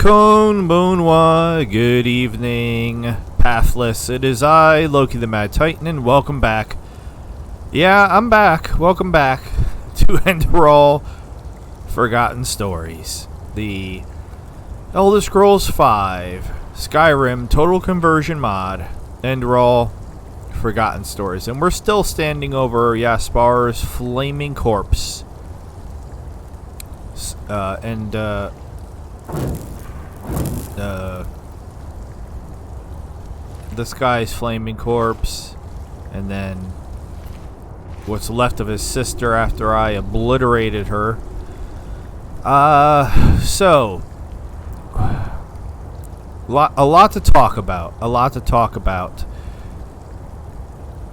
Konbanwa, good evening, Pathless. It is I, Loki the Mad Titan, and welcome back. Yeah, I'm back. Welcome back to Enderal Forgotten Stories. The Elder Scrolls V, Skyrim, Total Conversion mod, Enderal Forgotten Stories. And we're still standing over Yaspar's flaming corpse. This guy's flaming corpse, and then what's left of his sister after I obliterated her. So a lot to talk about.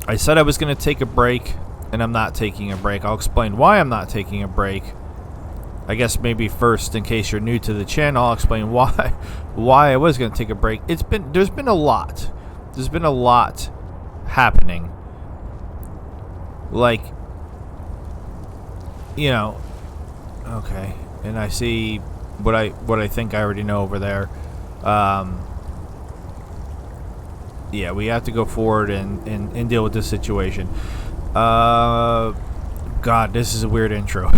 I said I was going to take a break, and I'm not taking a break. I'll explain why I'm not taking a break. I guess maybe first, in case you're new to the channel, I'll explain why I was going to take a break. There's been a lot happening. Like, you know, okay, and I see what I think I already know over there. Yeah, we have to go forward and deal with this situation. God, this is a weird intro.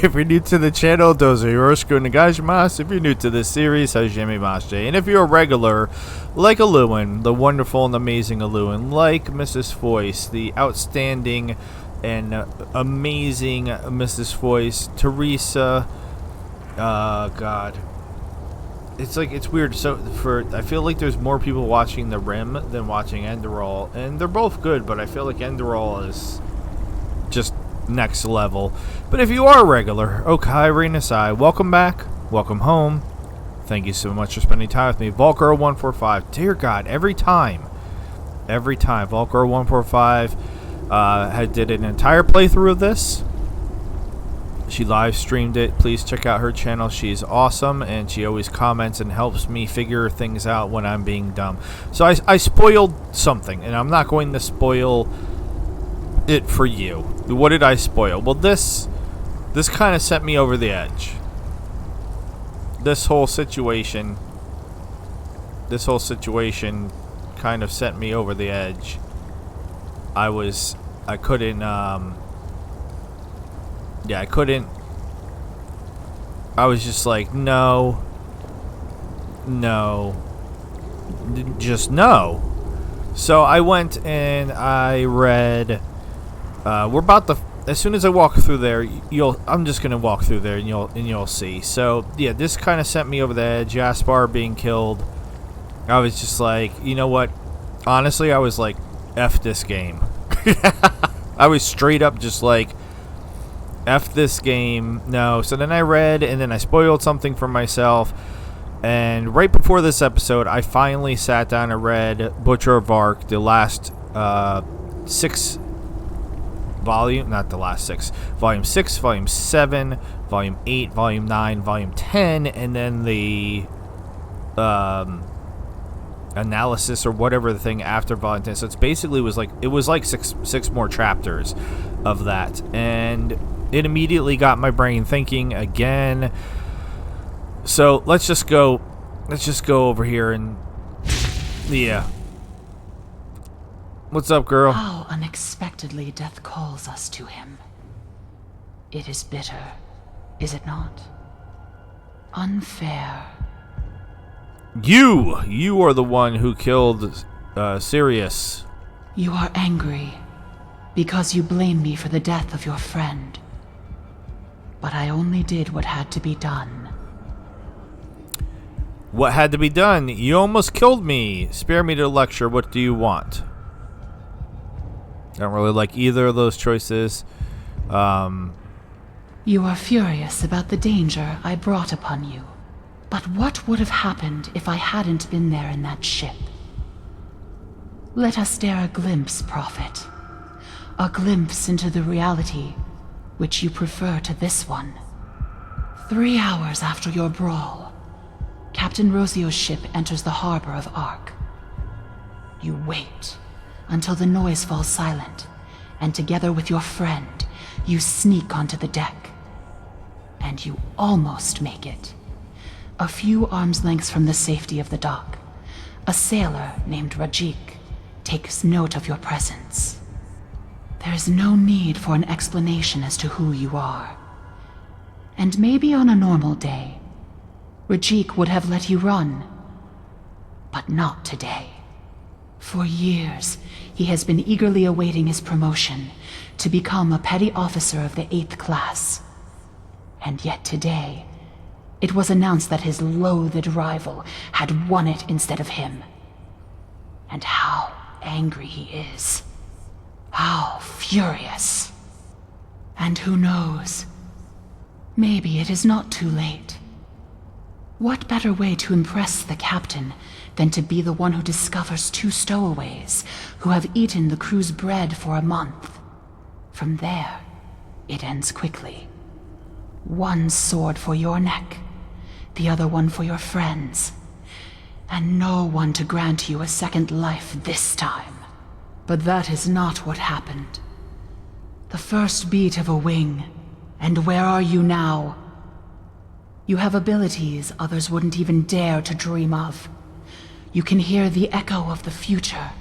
If you're new to the channel, dozo yoroshiku onegaishimasu. If you're new to this series, hajimemashite. And if you're a regular, like Aluin, the wonderful and amazing Aluin, like Mrs. Foyce, the outstanding and amazing Mrs. Foyce, Teresa, God. It's weird. So I feel like there's more people watching The Rim than watching Enderal, and they're both good, but I feel like Enderal is just next level. But if you are a regular, Okai Renasai, welcome back, welcome home. Thank you so much for spending time with me. Volker145, dear God, every time, Volker145 did an entire playthrough of this. She live streamed it. Please check out her channel. She's awesome, and she always comments and helps me figure things out when I'm being dumb. So I spoiled something, and I'm not going to spoil it for you. What did I spoil? Well, this kind of sent me over the edge. This whole situation kind of sent me over the edge. I couldn't I was just like, no, just no. So I went and I read. As soon as I walk through there, I'm just gonna walk through there and you'll see. So yeah, this kind of sent me over the edge. Yaspar being killed. I was just like, you know what? Honestly, I was like, F this game. I was straight up just like, F this game. No. So then I read, and then I spoiled something for myself. And right before this episode, I finally sat down and read Butcher of Ark, the last 6 volume, not the last 6, volume 6, volume 7, volume 8, volume 9, volume 10, and then the analysis or whatever the thing after volume 10. So it's basically was like six more chapters of that, and it immediately got my brain thinking again. So let's just go over here and yeah. What's up, girl? How unexpectedly death calls us to him. It is bitter, is it not? Unfair. You are the one who killed Sirius. You are angry because you blame me for the death of your friend. But I only did what had to be done. What had to be done? You almost killed me. Spare me the lecture. What do you want? I don't really like either of those choices. You are furious about the danger I brought upon you. But what would have happened if I hadn't been there in that ship? Let us dare a glimpse, Prophet. A glimpse into the reality which you prefer to this one. 3 hours after your brawl, Captain Rosio's ship enters the harbor of Ark. You wait until the noise falls silent, and together with your friend, you sneak onto the deck. And you almost make it. A few arm's lengths from the safety of the dock, a sailor named Rajik takes note of your presence. There is no need for an explanation as to who you are. And maybe on a normal day, Rajik would have let you run. But not today. For years, he has been eagerly awaiting his promotion to become a petty officer of the 8th class. And yet today, it was announced that his loathed rival had won it instead of him. And how angry he is. How furious. And who knows? Maybe it is not too late. What better way to impress the captain than to be the one who discovers 2 stowaways who have eaten the crew's bread for a month? From there, it ends quickly. One sword for your neck, the other one for your friends, and no one to grant you a second life this time. But that is not what happened. The first beat of a wing, and where are you now? You have abilities others wouldn't even dare to dream of. You can hear the echo of the future,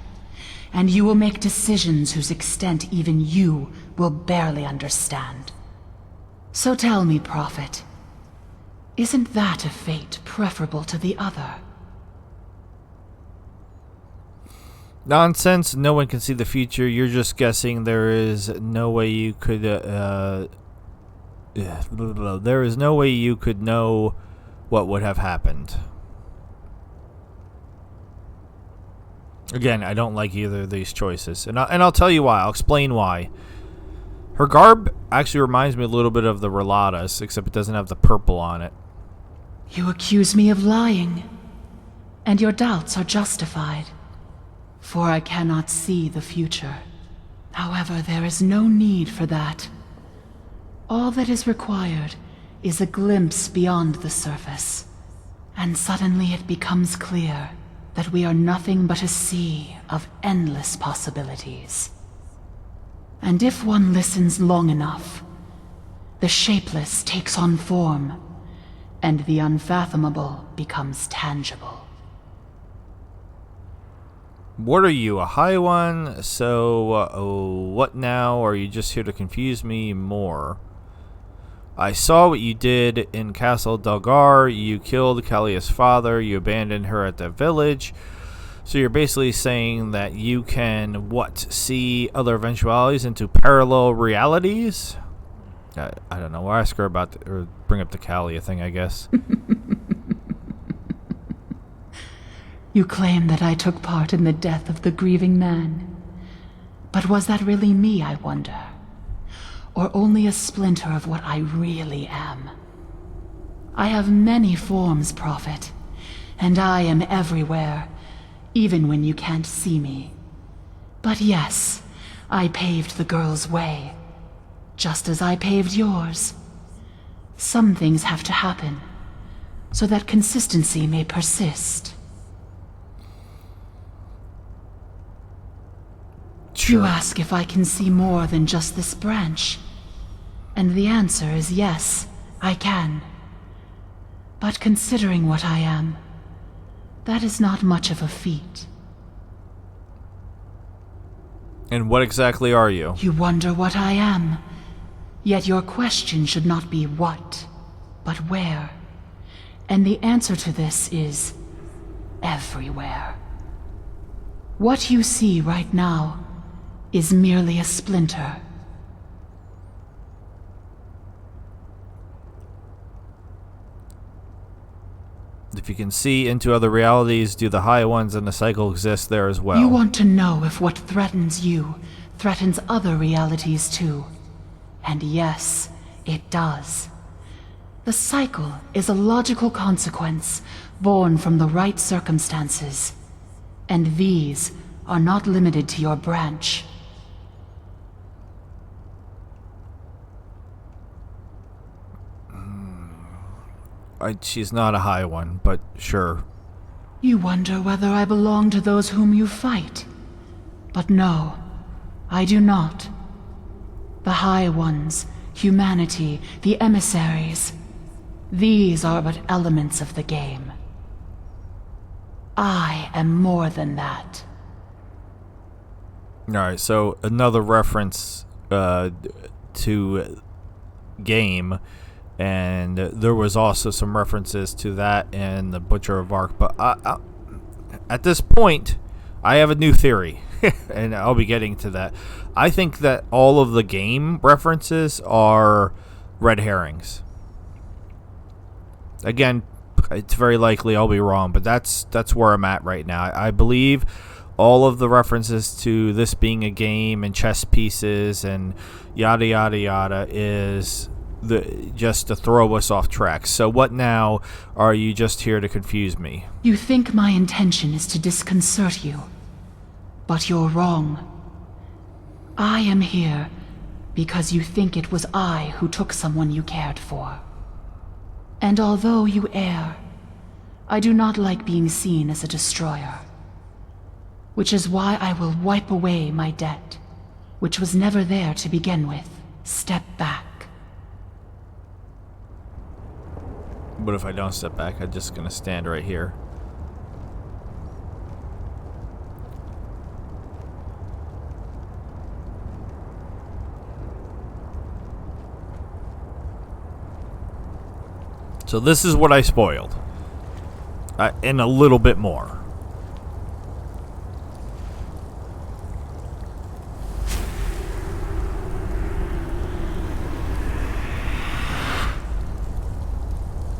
and you will make decisions whose extent even you will barely understand. So tell me, Prophet, isn't that a fate preferable to the other? Nonsense. No one can see the future. You're just guessing. There is no way you could there is no way you could know what would have happened. Again, I don't like either of these choices, and I'll tell you why. I'll explain why. Her garb actually reminds me a little bit of the Relatas, except it doesn't have the purple on it. You accuse me of lying, and your doubts are justified, for I cannot see the future. However, there is no need for that. All that is required is a glimpse beyond the surface, and suddenly it becomes clear that we are nothing but a sea of endless possibilities. And if one listens long enough, the shapeless takes on form, and the unfathomable becomes tangible. What are you, a high one? So, what now? Or are you just here to confuse me more? I saw what you did in Castle Delgar. You killed Calia's father. You abandoned her at the village. So you're basically saying that you can, see other eventualities into parallel realities? I don't know. We'll ask her about, or bring up the Calia thing, I guess. You claim that I took part in the death of the grieving man. But was that really me, I wonder? Or only a splinter of what I really am? I have many forms, Prophet, and I am everywhere, even when you can't see me. But yes, I paved the girl's way, just as I paved yours. Some things have to happen, so that consistency may persist. Sure. You ask if I can see more than just this branch, and the answer is yes, I can. But considering what I am, that is not much of a feat. And what exactly are you? You wonder what I am, yet your question should not be what, but where. And the answer to this is everywhere. What you see right now is merely a splinter. If you can see into other realities, do the high ones and the cycle exist there as well? You want to know if what threatens you threatens other realities too. And yes, it does. The cycle is a logical consequence born from the right circumstances. And these are not limited to your branch. She's not a high one, but sure. You wonder whether I belong to those whom you fight. But no, I do not. The High Ones, humanity, the emissaries. These are but elements of the game. I am more than that. Alright, so another reference to game, and there was also some references to that in the Butcher of Ark, but at this point, I have a new theory, and I'll be getting to that. I think that all of the game references are red herrings. Again, it's very likely I'll be wrong, but that's where I'm at right now. I believe all of the references to this being a game and chess pieces and yada yada yada is just to throw us off track. So what now? Are you just here to confuse me? You think my intention is to disconcert you, but you're wrong. I am here because you think it was I who took someone you cared for. And although you err, I do not like being seen as a destroyer. Which is why I will wipe away my debt, which was never there to begin with. Step back. What if I don't step back? I'm just gonna stand right here. So this is what I spoiled. And a little bit more.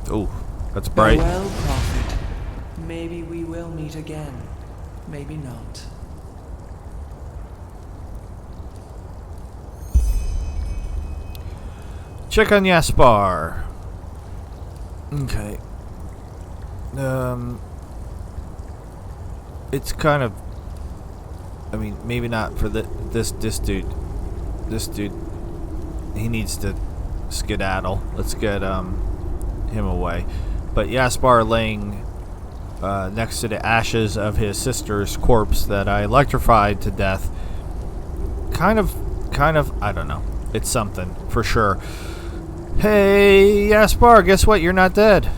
Oh, that's bright. Farewell, Prophet. Maybe we will meet again. Maybe not. Check on Yaspar. Okay. It's kind of, I mean, maybe not for this dude. This dude, he needs to skedaddle. Let's get him away. But Yaspar laying next to the ashes of his sister's corpse that I electrified to death. Kind of, I don't know. It's something for sure. Hey, Yaspar, guess what? You're not dead.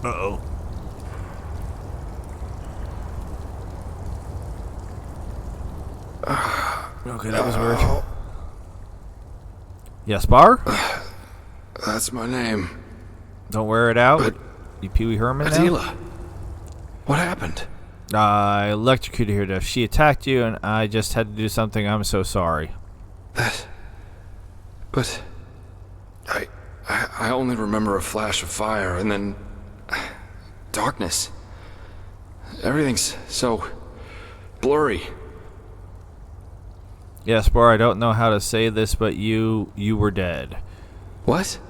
Uh-oh. Okay, that was weird. Yaspar? That's my name. Don't wear it out. But You Pee Wee Herman now? Adela, what happened? I electrocuted her to death. She attacked you, and I just had to do something. I'm so sorry. But I only remember a flash of fire and then darkness. Everything's so blurry. Yaspar, I don't know how to say this, but you were dead. What?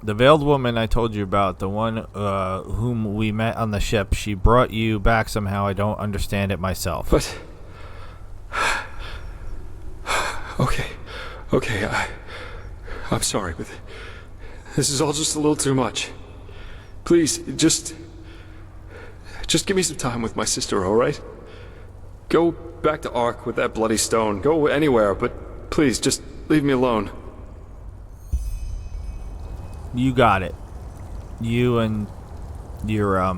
The veiled woman I told you about, the one whom we met on the ship, she brought you back somehow. I don't understand it myself. But Okay, I'm sorry, but this is all just a little too much. Please, just give me some time with my sister, all right? Go back to Ark with that bloody stone. Go anywhere, but please, just leave me alone. You got it. You and your, I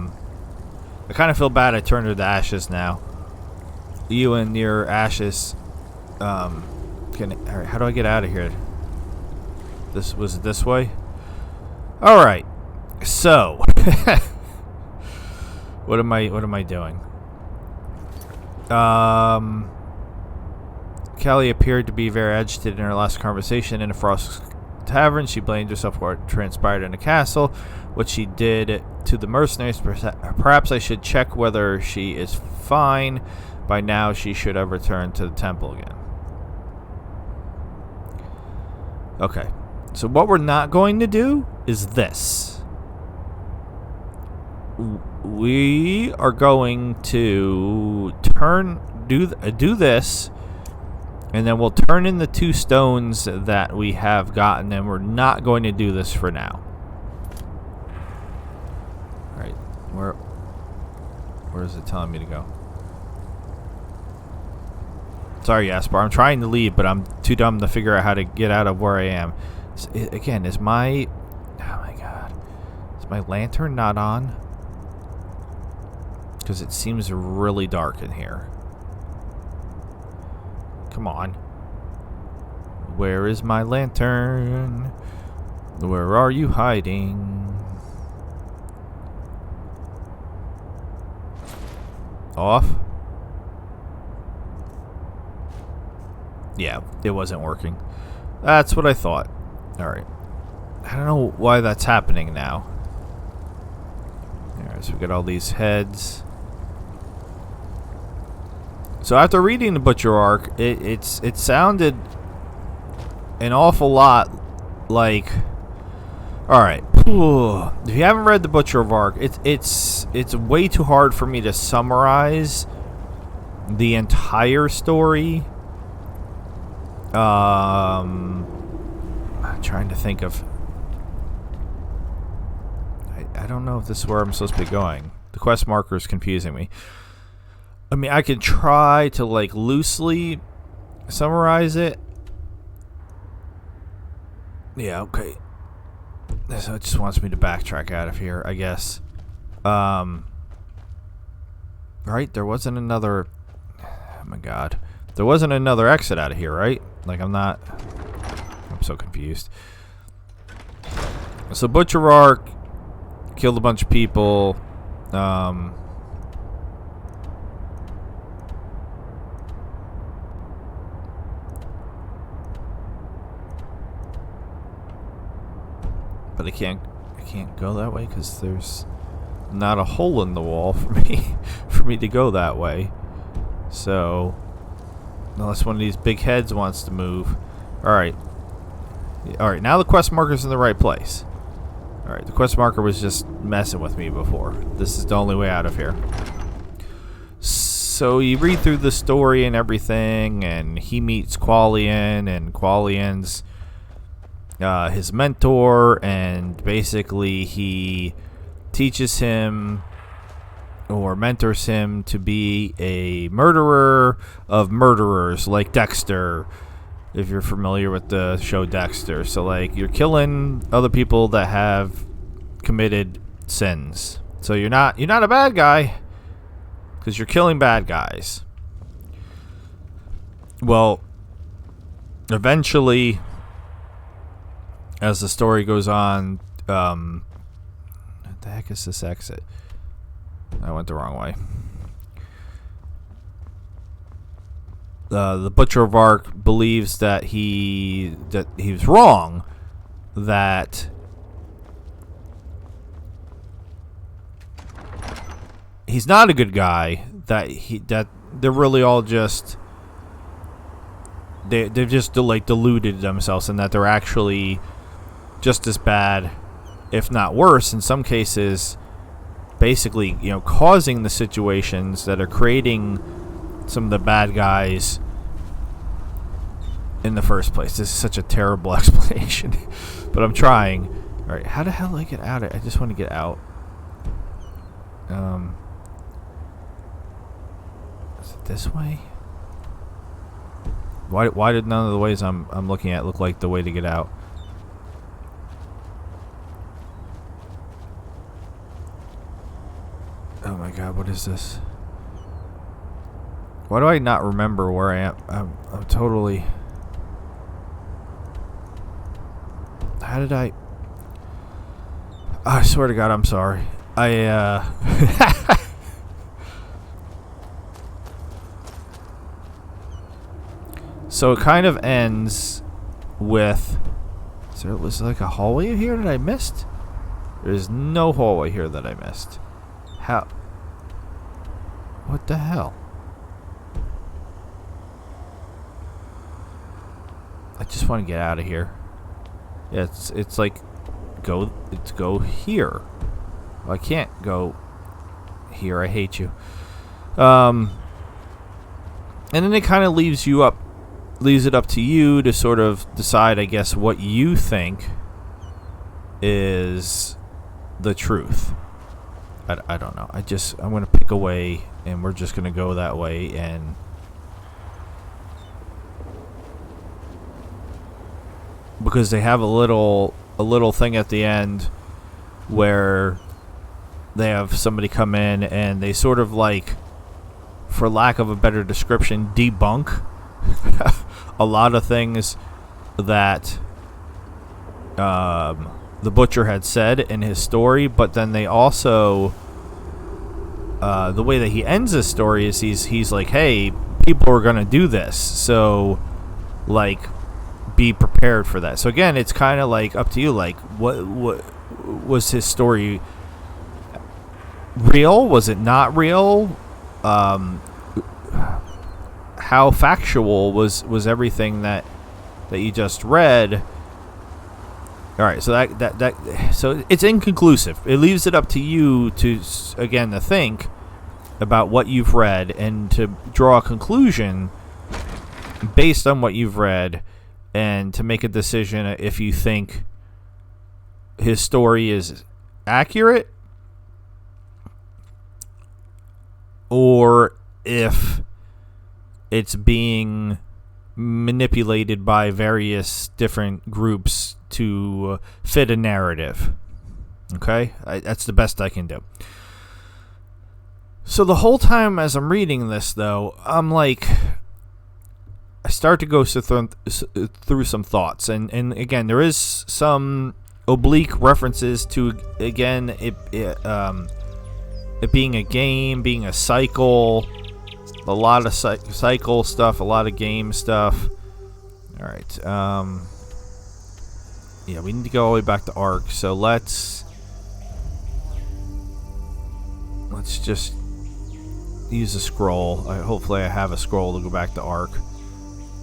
kind of feel bad I turned her to ashes now. You and your ashes, all right, how do I get out of here? Was it this way? Alright. So what am I doing? Calia appeared to be very agitated in her last conversation in a Frost Tavern. She blamed herself for what transpired in the castle, what she did to the mercenaries. Perhaps I should check whether she is fine. By now she should have returned to the temple again. Okay, so what we're not going to do is this. We are going to do this, and then we'll turn in the 2 stones that we have gotten, and we're not going to do this for now. All right, where is it telling me to go? Sorry, Jasper. I'm trying to leave, but I'm too dumb to figure out how to get out of where I am. Again, is my... Oh, my God. Is my lantern not on? Because it seems really dark in here. Come on. Where is my lantern? Where are you hiding? Off? Yeah, it wasn't working. That's what I thought. Alright. I don't know why that's happening now. Alright, so we got all these heads. So after reading the Butcher Arc, it sounded an awful lot like... Alright. If you haven't read the Butcher of Arc, it's way too hard for me to summarize the entire story. I'm trying to think of... I don't know if this is where I'm supposed to be going. The quest marker is confusing me. I mean, I could try to, like, loosely summarize it. Yeah, okay. So it just wants me to backtrack out of here, I guess. Right? There wasn't another... Oh, my God. There wasn't another exit out of here, right? Like, I'm so confused. So, Butcher Arc killed a bunch of people. But I can't go that way because there's not a hole in the wall for me to go that way. So unless one of these big heads wants to move. Alright. Alright, now the quest marker's in the right place. Alright, the quest marker was just messing with me before. This is the only way out of here. So you read through the story and everything, and he meets Qualian, and Qualian's his mentor, and basically he teaches him or mentors him to be a murderer of murderers, like Dexter, if you're familiar with the show Dexter. So, like, you're killing other people that have committed sins. So you're not a bad guy, because you're killing bad guys. Well, eventually, as the story goes on, what the heck is this exit? I went the wrong way. The Butcher of Arc believes that he was wrong, that he's not a good guy, that they're really all just they've just like deluded themselves, and that they're actually just as bad, if not worse, in some cases, basically, you know, causing the situations that are creating some of the bad guys in the first place. This is such a terrible explanation, but I'm trying. All right, how the hell do I get out of it? I just want to get out. Is it this way? Why did none of the ways I'm looking at look like the way to get out? Oh my God, what is this? Why do I not remember where I am? I'm totally... How did I... I swear to God, I'm sorry. So it kind of ends with... So it was like a hallway here that I missed? There's no hallway here that I missed. How? What the hell? I just want to get out of here. Yeah, it's like go here. Well, I can't go here. I hate you. And then it kind of leaves it up to you to sort of decide, I guess, what you think is the truth. I don't know. I'm going to pick a way, and we're just going to go that way, and because they have a little thing at the end where they have somebody come in and they sort of like, for lack of a better description, debunk a lot of things that the Butcher had said in his story, but then they also, the way that he ends his story is he's like, hey, people are gonna do this, so like be prepared for that. So again, it's kind of like up to you, like what was his story real? Was it not real? How factual was everything that you just read? All right, so so it's inconclusive. It leaves it up to you to again to think about what you've read and to draw a conclusion based on what you've read, and to make a decision if you think his story is accurate or if it's being manipulated by various different groups to fit a narrative. Okay? That's the best I can do. So the whole time as I'm reading this, though, I'm like, I start to go through some thoughts. And again, there is some oblique references to, again, it being a game, being a cycle, a lot of cycle stuff, a lot of game stuff. All right. Yeah, we need to go all the way back to Ark. So let's just use a scroll. Hopefully I have a scroll to go back to Ark.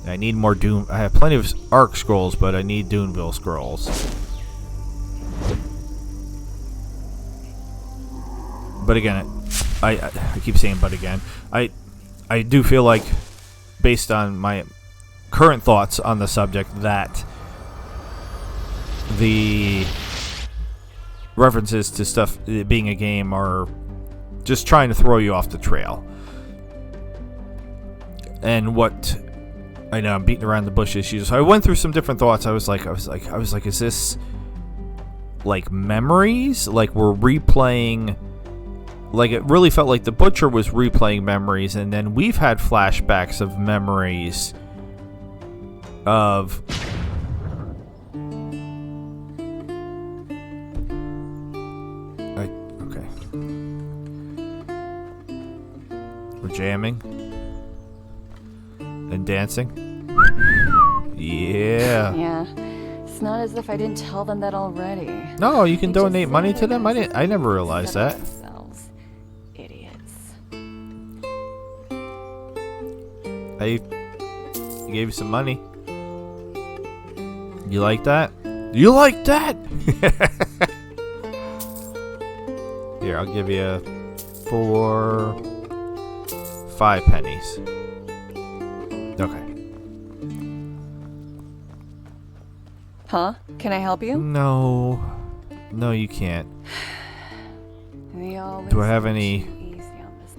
I need more Doom. I have plenty of Ark scrolls, but I need Doomville scrolls. But again, I keep saying but again. I do feel like, based on my current thoughts on the subject, that the references to stuff being a game are just trying to throw you off the trail. And what I know, I'm beating around the bushes. So I went through some different thoughts. I was like, is this like memories? Like we're replaying? Like it really felt like the Butcher was replaying memories, and then we've had flashbacks of memories of okay. We're jamming and dancing. Yeah. Yeah. It's not as if I didn't tell them that already. No, you can They just donate money said to them. I never realized set up that. themselves. Idiots. I gave you some money. You like that? You like that? Here, I'll give you 5 pennies. Okay. Huh? Can I help you? No, you can't. They always Do I have seem any- too easy on this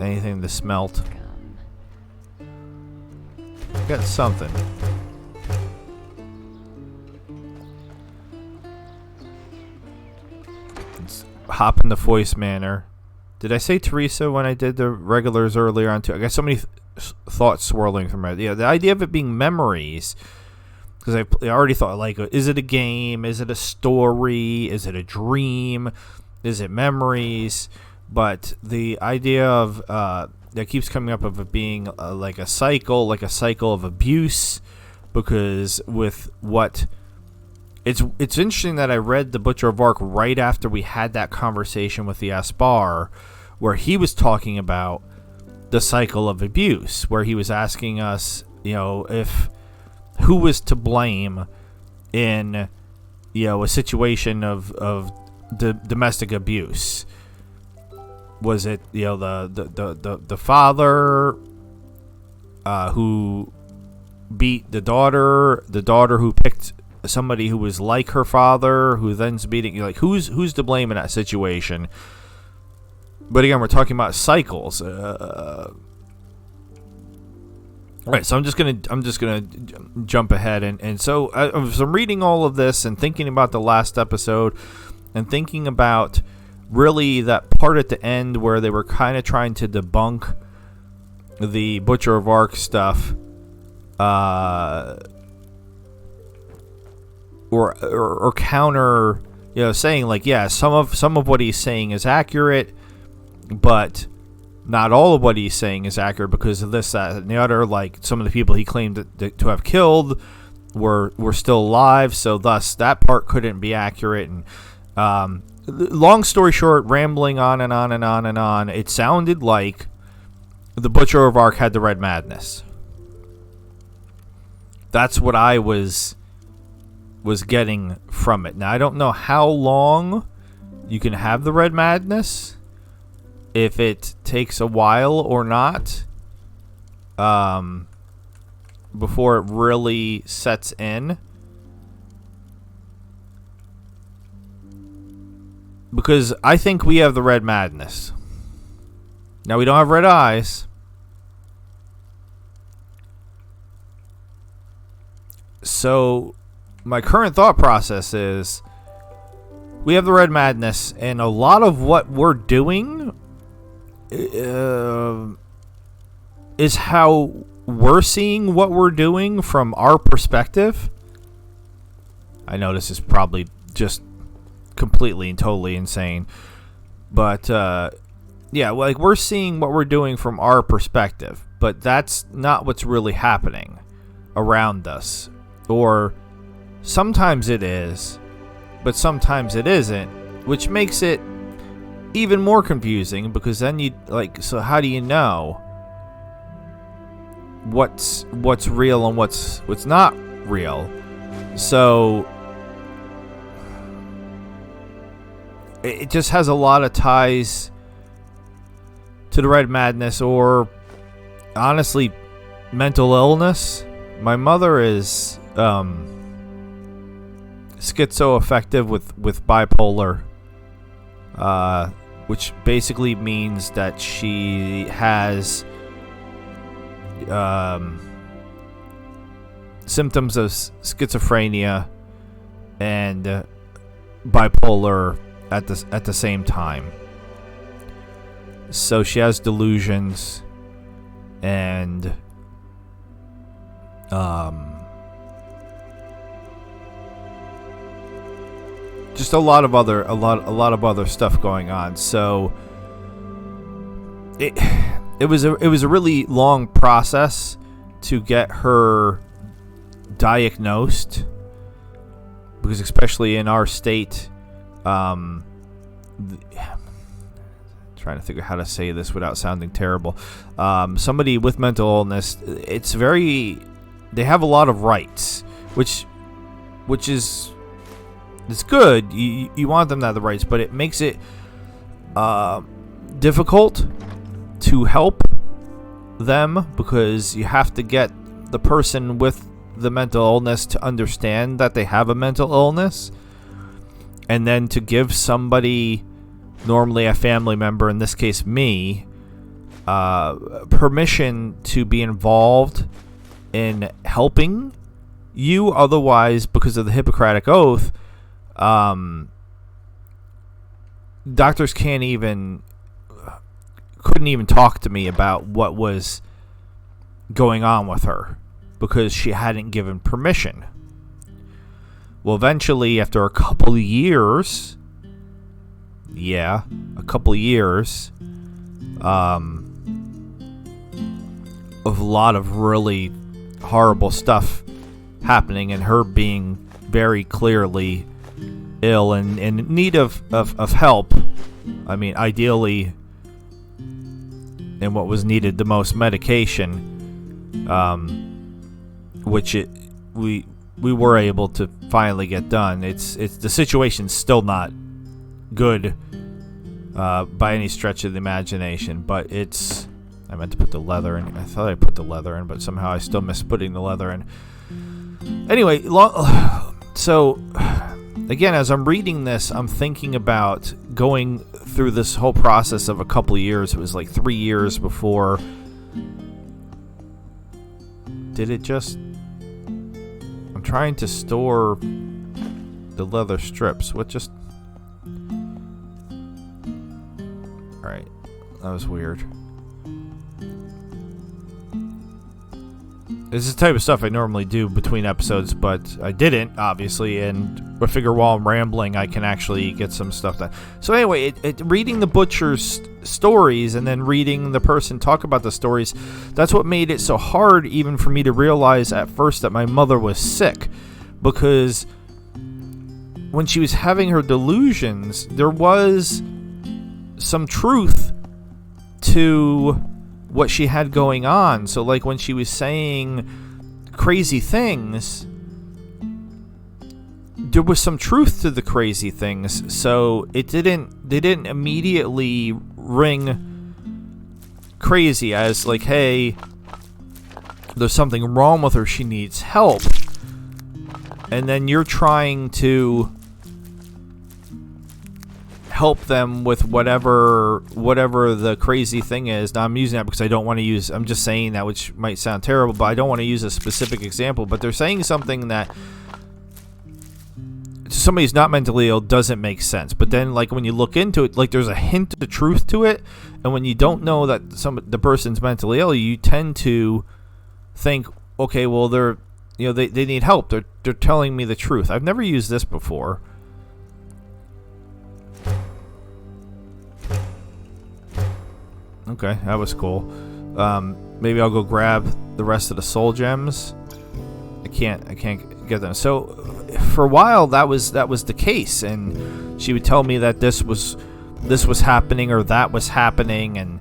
Anything to smelt? scum. Got something. Let's hop in the voice manner. Did I say Teresa when I did the regulars earlier on too? I got so many thoughts swirling through my head. Yeah, the idea of it being memories, because I already thought, like, is it a game? Is it a story? Is it a dream? Is it memories? But the idea of that keeps coming up of it being like a cycle of abuse, because with what it's interesting that I read The Butcher of Ark right after we had that conversation with the Aspar, where he was talking about the cycle of abuse, where he was asking us, if who was to blame in, a situation of domestic abuse. Was it, the father who beat the daughter who picked somebody who was like her father, who then's beating, who's to blame in that situation? But again, we're talking about cycles. All right, so I'm just gonna jump ahead, and so as I'm reading all of this and thinking about the last episode, and thinking about really that part at the end where they were kind of trying to debunk the Butcher of Ark stuff, or counter, saying like, yeah, some of what he's saying is accurate, but not all of what he's saying is accurate because of this, that, and the other. Like, some of the people he claimed to have killed were still alive, so thus that part couldn't be accurate. And long story short, rambling on and on and on and on, it sounded like the Butcher of Ark had the Red Madness. That's what I was getting from it. Now, I don't know how long you can have the Red Madness, if it takes a while or not, before it really sets in. Because I think we have the Red Madness. Now, we don't have red eyes. So, my current thought process is, we have the Red Madness, and a lot of what we're doing is how we're seeing what we're doing from our perspective. I know this is probably just completely and totally insane, but yeah, like, we're seeing what we're doing from our perspective, but that's not what's really happening around us. Or sometimes it is, but sometimes it isn't, which makes it even more confusing, because then so how do you know what's real and what's not real? So it just has a lot of ties to the Red Madness, or honestly, mental illness. My mother is schizoaffective with bipolar, which basically means that she has symptoms of schizophrenia and bipolar at the same time. So she has delusions and just a lot of other stuff going on. So it was a really long process to get her diagnosed, because especially in our state, trying to figure out how to say this without sounding terrible. Somebody with mental illness, they have a lot of rights, which is, it's good. You want them to have the rights, but it makes it difficult to help them, because you have to get the person with the mental illness to understand that they have a mental illness, and then to give somebody, normally a family member, in this case me, permission to be involved in helping you. Otherwise, because of the Hippocratic Oath, doctors couldn't even talk to me about what was going on with her, because she hadn't given permission. Well, eventually, after a couple of years, of a lot of really horrible stuff happening, and her being very clearly ill and in need of help. I mean, ideally, and what was needed the most, medication, which we were able to finally get done. It's the situation's still not good by any stretch of the imagination, but it's, I meant to put the leather in. I thought I put the leather in, but somehow I still missed putting the leather in. Anyway, so again, as I'm reading this, I'm thinking about going through this whole process of a couple of years. It was like 3 years before did it just... I'm trying to store the leather strips. What just... Alright. That was weird. This is the type of stuff I normally do between episodes, but I didn't, obviously, and I figure while I'm rambling, I can actually get some stuff done. So anyway, reading the butcher's stories and then reading the person talk about the stories, that's what made it so hard even for me to realize at first that my mother was sick. Because when she was having her delusions, there was some truth to what she had going on. So like when she was saying crazy things, there was some truth to the crazy things. So they didn't immediately ring crazy as like, hey, there's something wrong with her, she needs help. And then you're trying to help them with whatever the crazy thing is. Now I'm using that because I don't want to use, I'm just saying that, which might sound terrible, but I don't want to use a specific example. But they're saying something that to somebody who's not mentally ill doesn't make sense. But then like when you look into it, like there's a hint of truth to it. And when you don't know that the person's mentally ill, you tend to think, okay, well they need help. They're telling me the truth. I've never used this before. Okay, that was cool. Maybe I'll go grab the rest of the soul gems. I can't get them. So for a while that was the case, and she would tell me that this was happening or that was happening, and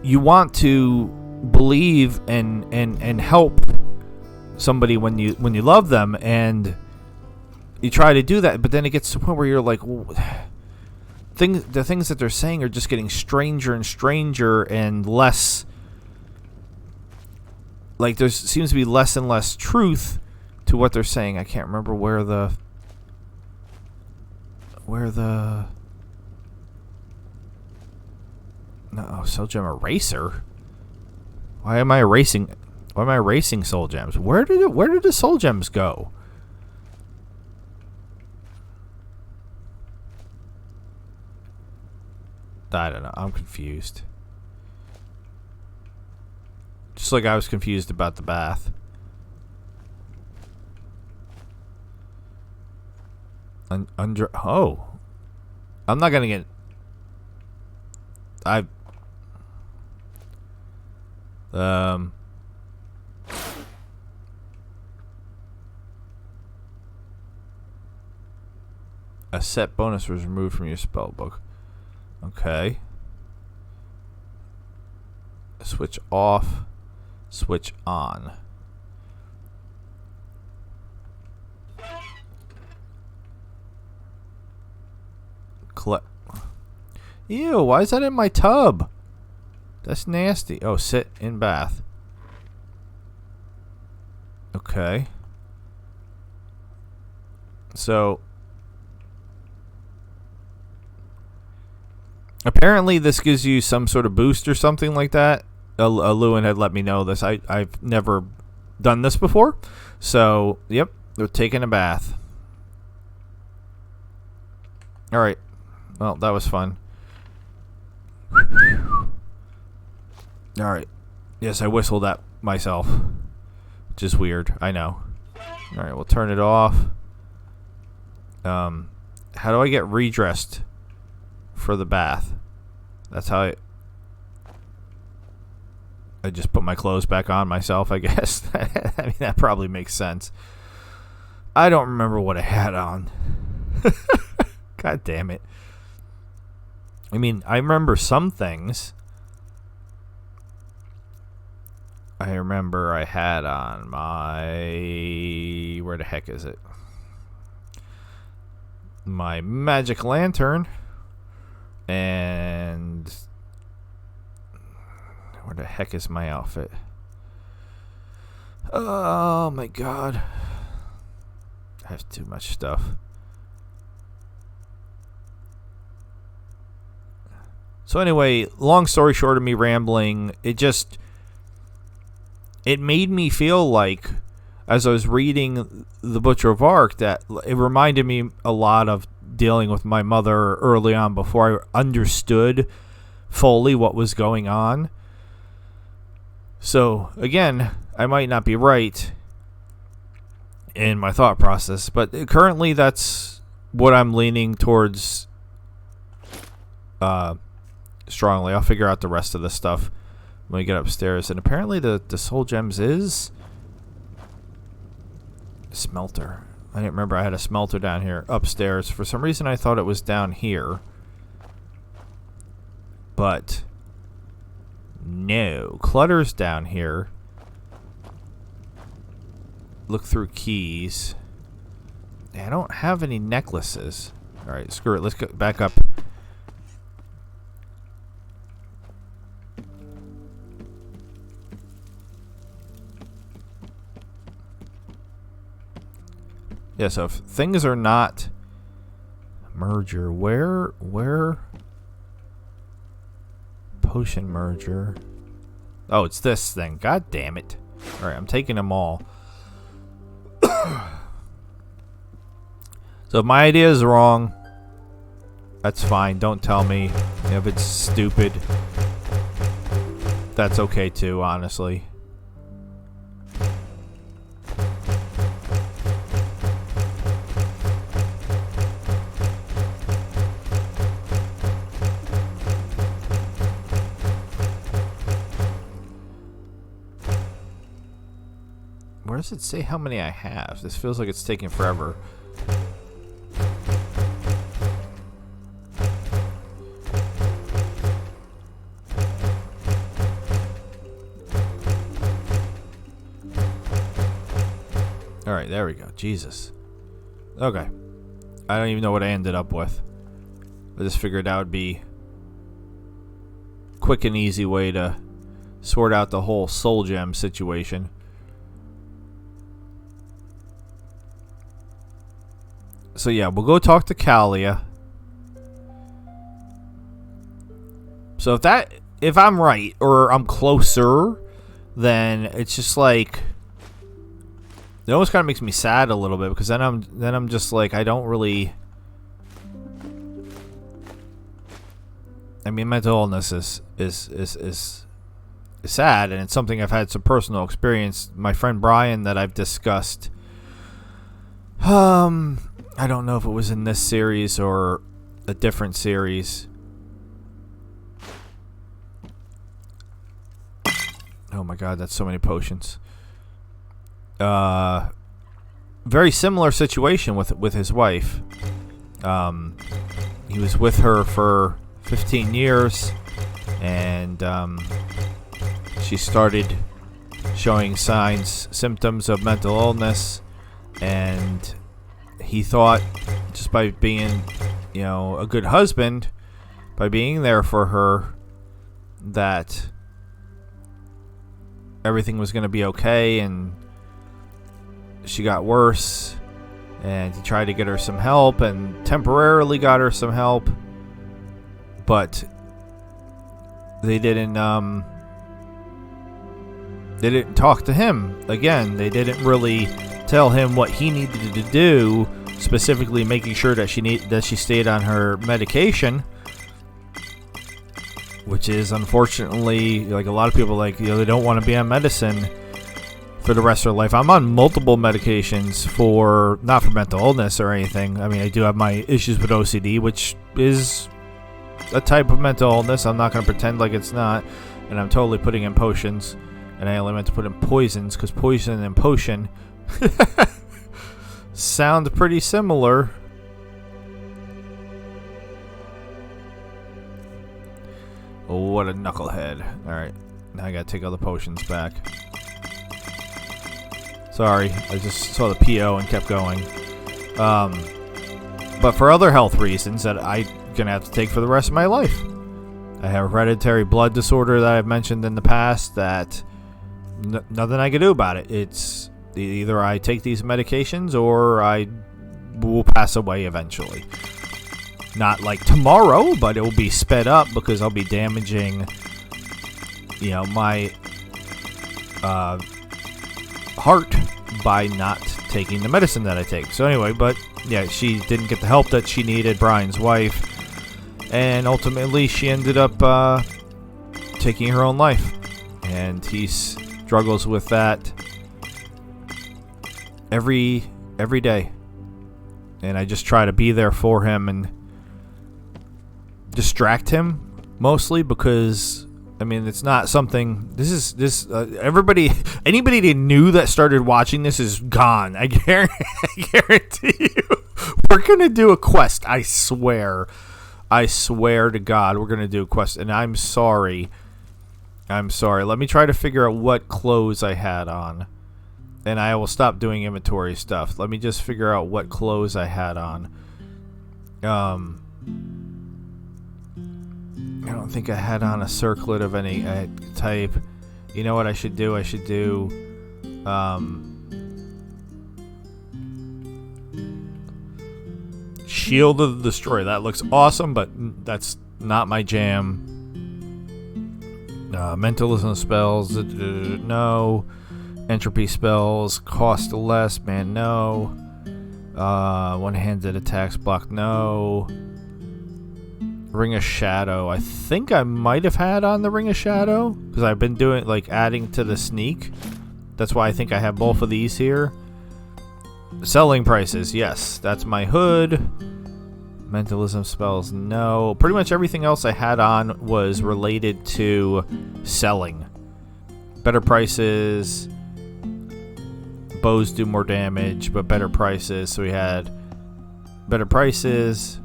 you want to believe and help somebody when you love them, and you try to do that, but then it gets to the point where you're like, the things that they're saying are just getting stranger and stranger and less, like there seems to be less and less truth to what they're saying. I can't remember where the soul gem eraser. Why am I erasing soul gems? Where did the soul gems go? I don't know. I'm confused. Just like I was confused about the bath. Oh. I'm not gonna get... A set bonus was removed from your spell book. Okay. Switch off. Switch on. Ew, why is that in my tub? That's nasty. Oh, sit in bath. Okay. So apparently this gives you some sort of boost or something like that. Lewin had let me know this. I've never done this before. So, yep, they're taking a bath. Alright. Well, that was fun. Alright. Yes, I whistled at myself. Which is weird. I know. Alright, we'll turn it off. How do I get redressed for the bath? That's how I just put my clothes back on myself, I guess. I mean, that probably makes sense. I don't remember what I had on. God damn it. I mean, I remember some things. I remember I had on my... Where the heck is it? My magic lantern. And... Where the heck is my outfit? Oh my god. I have too much stuff. So anyway, long story short of me rambling, it just... it made me feel like, as I was reading The Butcher of Ark, that it reminded me a lot of dealing with my mother early on before I understood fully what was going on. So, again, I might not be right in my thought process, but currently that's what I'm leaning towards strongly. I'll figure out the rest of the stuff when we get upstairs. And apparently the soul gems is smelter. I didn't remember I had a smelter down here upstairs. For some reason I thought it was down here. But no. Clutter's down here. Look through keys. I don't have any necklaces. Alright, screw it. Let's go back up. Yeah, so if things are not merger, where potion merger? Oh, it's this thing. God damn it. Alright, I'm taking them all. So if my idea is wrong, that's fine. Don't tell me if it's stupid. That's okay too, honestly. Where does it say how many I have? This feels like it's taking forever. Alright, there we go. Jesus. Okay. I don't even know what I ended up with. I just figured that would be a quick and easy way to sort out the whole soul gem situation. So yeah, we'll go talk to Calia. So if I'm right, or I'm closer, then it's just like, it almost kind of makes me sad a little bit, because then I'm just like, I don't really. I mean, mental illness is sad, and it's something I've had some personal experience. My friend Brian, that I've discussed. I don't know if it was in this series or a different series. Oh my god, that's so many potions. Very similar situation with his wife. He was with her for 15 years, and she started showing symptoms of mental illness, and he thought, just by being, a good husband, by being there for her, that everything was going to be okay, and she got worse, and he tried to get her some help, and temporarily got her some help, but they didn't talk to him. Again, they didn't really tell him what he needed to do, specifically making sure that she stayed on her medication, which is unfortunately, like, a lot of people, like, they don't want to be on medicine for the rest of their life. I'm on multiple medications not for mental illness or anything. I mean, I do have my issues with OCD, which is a type of mental illness. I'm not going to pretend like it's not, and I'm totally putting in potions, and I only meant to put in poisons, because poison and potion sound pretty similar. Oh, what a knucklehead. Alright, now I gotta take all the potions back. Sorry, I just saw the PO and kept going. But for other health reasons that I'm gonna have to take for the rest of my life. I have a hereditary blood disorder that I've mentioned in the past that nothing I can do about it. It's either I take these medications or I will pass away eventually. Not like tomorrow, but it will be sped up because I'll be damaging, my heart by not taking the medicine that I take. So anyway, but yeah, she didn't get the help that she needed, Brian's wife, and ultimately she ended up taking her own life, and he struggles with that every day. And I just try to be there for him and distract him, mostly because I mean it's not something. Anybody that knew that started watching this is gone. I guarantee you. We're gonna do a quest. I swear to God, we're gonna do a quest. And I'm sorry. Let me try to figure out what clothes I had on, and I will stop doing inventory stuff. Let me just figure out what clothes I had on. I don't think I had on a circlet of any type. You know what I should do? Shield of the Destroyer. That looks awesome, but that's not my jam. Mentalism spells, no. Entropy spells cost less, man, no. One-handed attacks block, no. Ring of Shadow. I think I might have had on the Ring of Shadow because I've been doing adding to the sneak. That's why I think I have both of these here. Selling prices, yes, that's my hood. Mentalism spells, no. Pretty much everything else I had on was related to selling. Better prices. Bows do more damage, but better prices. So we had better prices.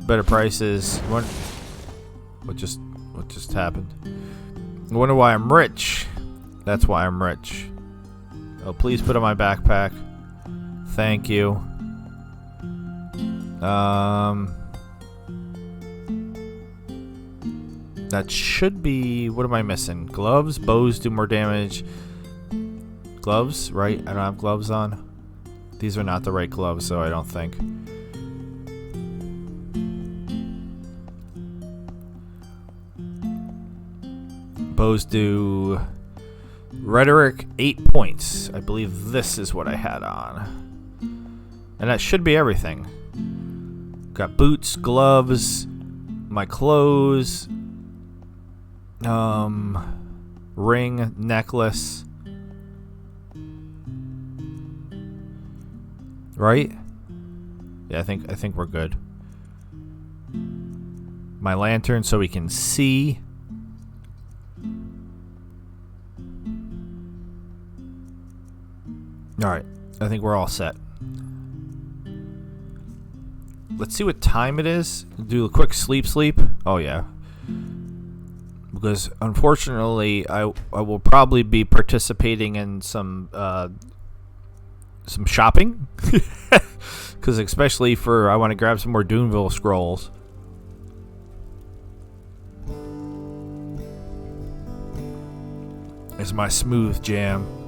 What just happened? I wonder why I'm rich. That's why I'm rich. Oh, please put on my backpack. Thank you. That should be... What am I missing? Gloves? Bows do more damage. Gloves, right? I don't have gloves on. These are not the right gloves, so I don't think. Bows do... Rhetoric, 8 points. I believe this is what I had on. And that should be everything. Got boots, gloves, my clothes, ring, necklace. Right? Yeah, I think we're good. My lantern so we can see. Alright, I think we're all set. Let's see what time it is. Do a quick sleep. Oh yeah. Because unfortunately I will probably be participating in some shopping. Because especially for I want to grab some more Doomville scrolls. It's my smooth jam.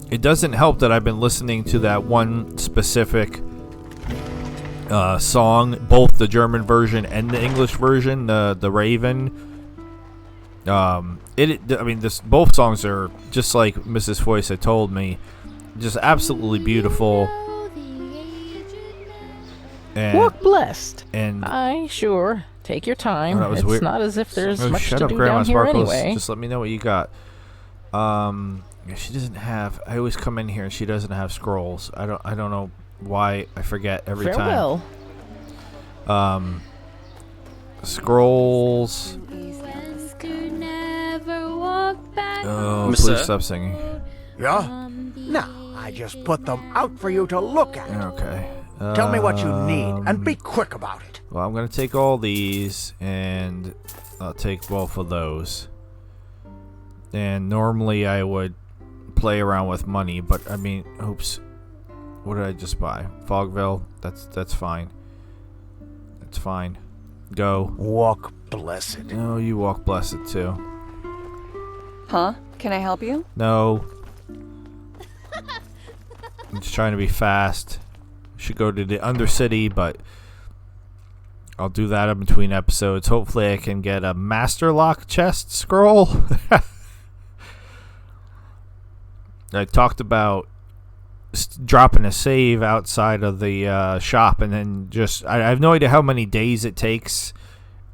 It doesn't help that I've been listening to that one specific song, both the German version and the English version, the Raven. Both songs are just like Mrs. Foyce had told me, just absolutely beautiful. And, Walk blessed. And I sure take your time. It's weird. Not as if there's much to do down here anyway. Just let me know what you got. She doesn't have. I always come in here and she doesn't have scrolls. I don't know why. I forget every Farewell. time. Scrolls. Oh, please stop singing. Yeah? No, I just put them out for you to look at. Okay. Tell me what you need, and be quick about it. Well, I'm going to take all these, and I'll take both of those. And normally I would play around with money, but I mean, oops. What did I just buy? Fogville? That's fine. That's fine. Go. Walk blessed. No, you walk blessed too. Huh? Can I help you? No. I'm just trying to be fast. Should go to the Undercity, but I'll do that in between episodes. Hopefully I can get a Master Lock chest scroll. I talked about dropping a save outside of the shop, and then I have no idea how many days it takes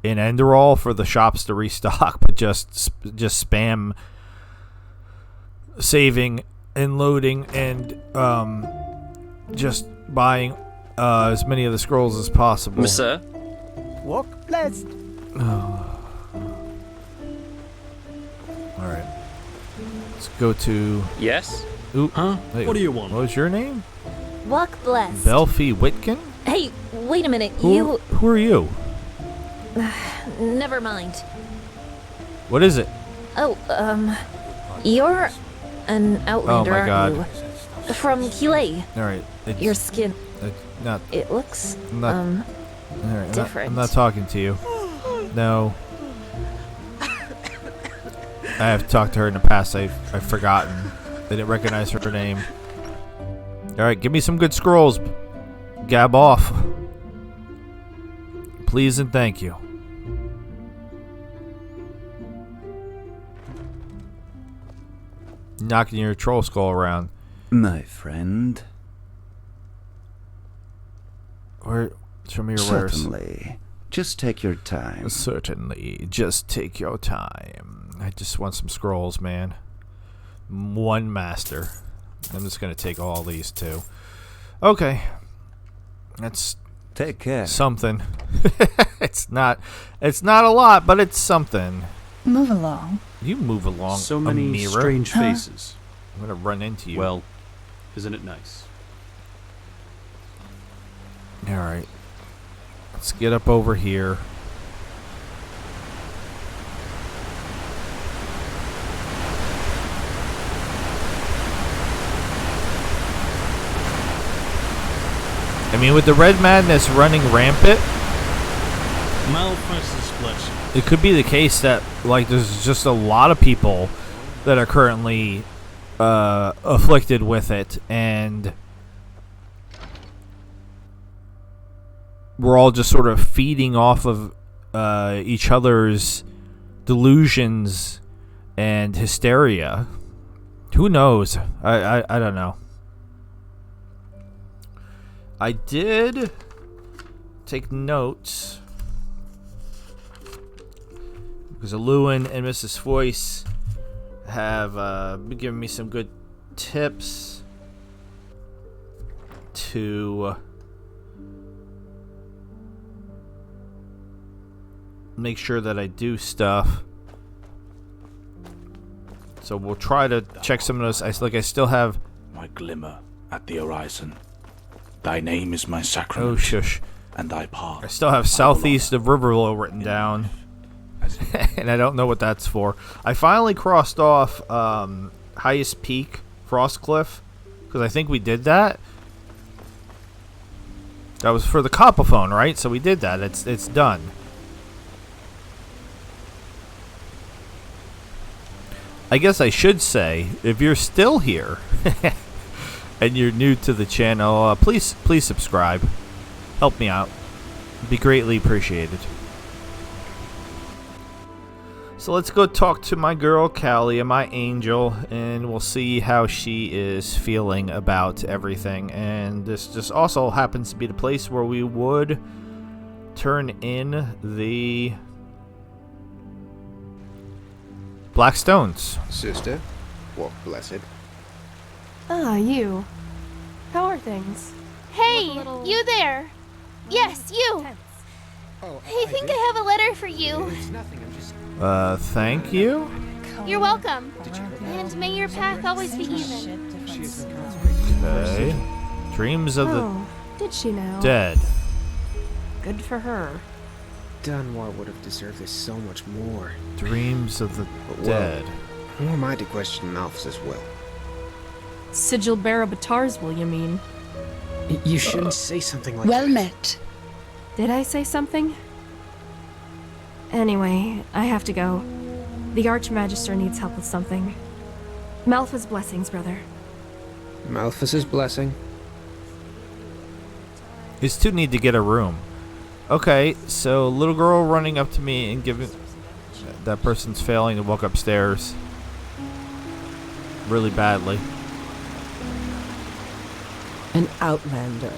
in Enderal for the shops to restock, but just spam saving and loading and just buying as many of the scrolls as possible. Monsieur? Walk blessed. Alright. Let's go to... Yes? Ooh, Huh? wait, What do you want? What was your name? Walk blessed. Belfie Whitkin? Hey, wait a minute. Who are you? Never mind. What is it? Oh, you're an outlander, Oh my God. aren't you? From Calia. Alright. Your skin. Not... It looks, Alright, different. I'm not talking to you. No. I have talked to her in the past. I've forgotten. I didn't recognize her name. Alright, give me some good scrolls. Gab off. Please and thank you. Knocking your troll skull around. My friend. Show me your wares. Certainly. Just take your time. Certainly. Just take your time. I just want some scrolls, man. One master. I'm just gonna take all these too. Okay. That's Take care. something. It's not a lot, but it's something. Move along. You move along. So many Amira. strange faces. I'm gonna run into you. Well, isn't it nice? Alright. Let's get up over here. I mean, with the red madness running rampant, Malphite's blessing. it could be the case that, like, there's just a lot of people that are currently afflicted with it, and we're all just sort of feeding off of each other's delusions and hysteria. Who knows? I don't know. I did take notes because Lewin and Mrs. Foyce have been giving me some good tips to make sure that I do stuff. So we'll try to check some of those. I still have my glimmer at the horizon. Thy name is my sacrament. Oh shush. And thy path. I still have southeast of Riverlow written down. And I don't know what that's for. I finally crossed off highest peak Frostcliff because I think we did that. That was for the Copophone, right? So we did that. It's done. I guess I should say, if you're still here and you're new to the channel, please subscribe. Help me out. It'd be greatly appreciated. So let's go talk to my girl Calia, my angel, and we'll see how she is feeling about everything. And this just also happens to be the place where we would turn in the Black Stones. Sister, walk blessed. Ah, you. How are things? Hey, you there. Yes, you. I think I have a letter for you. Thank you? You're welcome. And may your path always be even. Okay. Dreams of did she now? Dead. Good for her. Dunwar would have deserved this so much more. Dreams of the Dead. Who am I to question Malphite's will? Sigil bearer Batar's will, you mean? You shouldn't say something like Well that. met. Did I say something? Anyway, I have to go. The Archmagister needs help with something. Malphite's blessings, brother. Malphite's blessing? These two need to get a room. Okay, so little girl running up to me and giving... That person's failing to walk upstairs. Really badly. An outlander.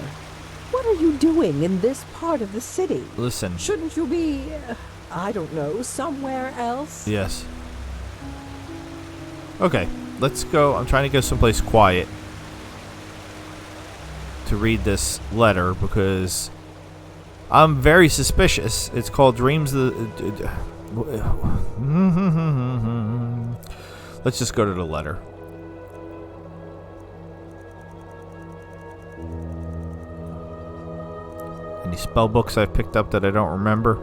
What are you doing in this part of the city? Listen. Shouldn't you be, I don't know, somewhere else? Yes. Okay, let's go. I'm trying to go someplace quiet to read this letter because I'm very suspicious. It's called Dreams of the... Let's just go to the letter. Any spell books I picked up that I don't remember?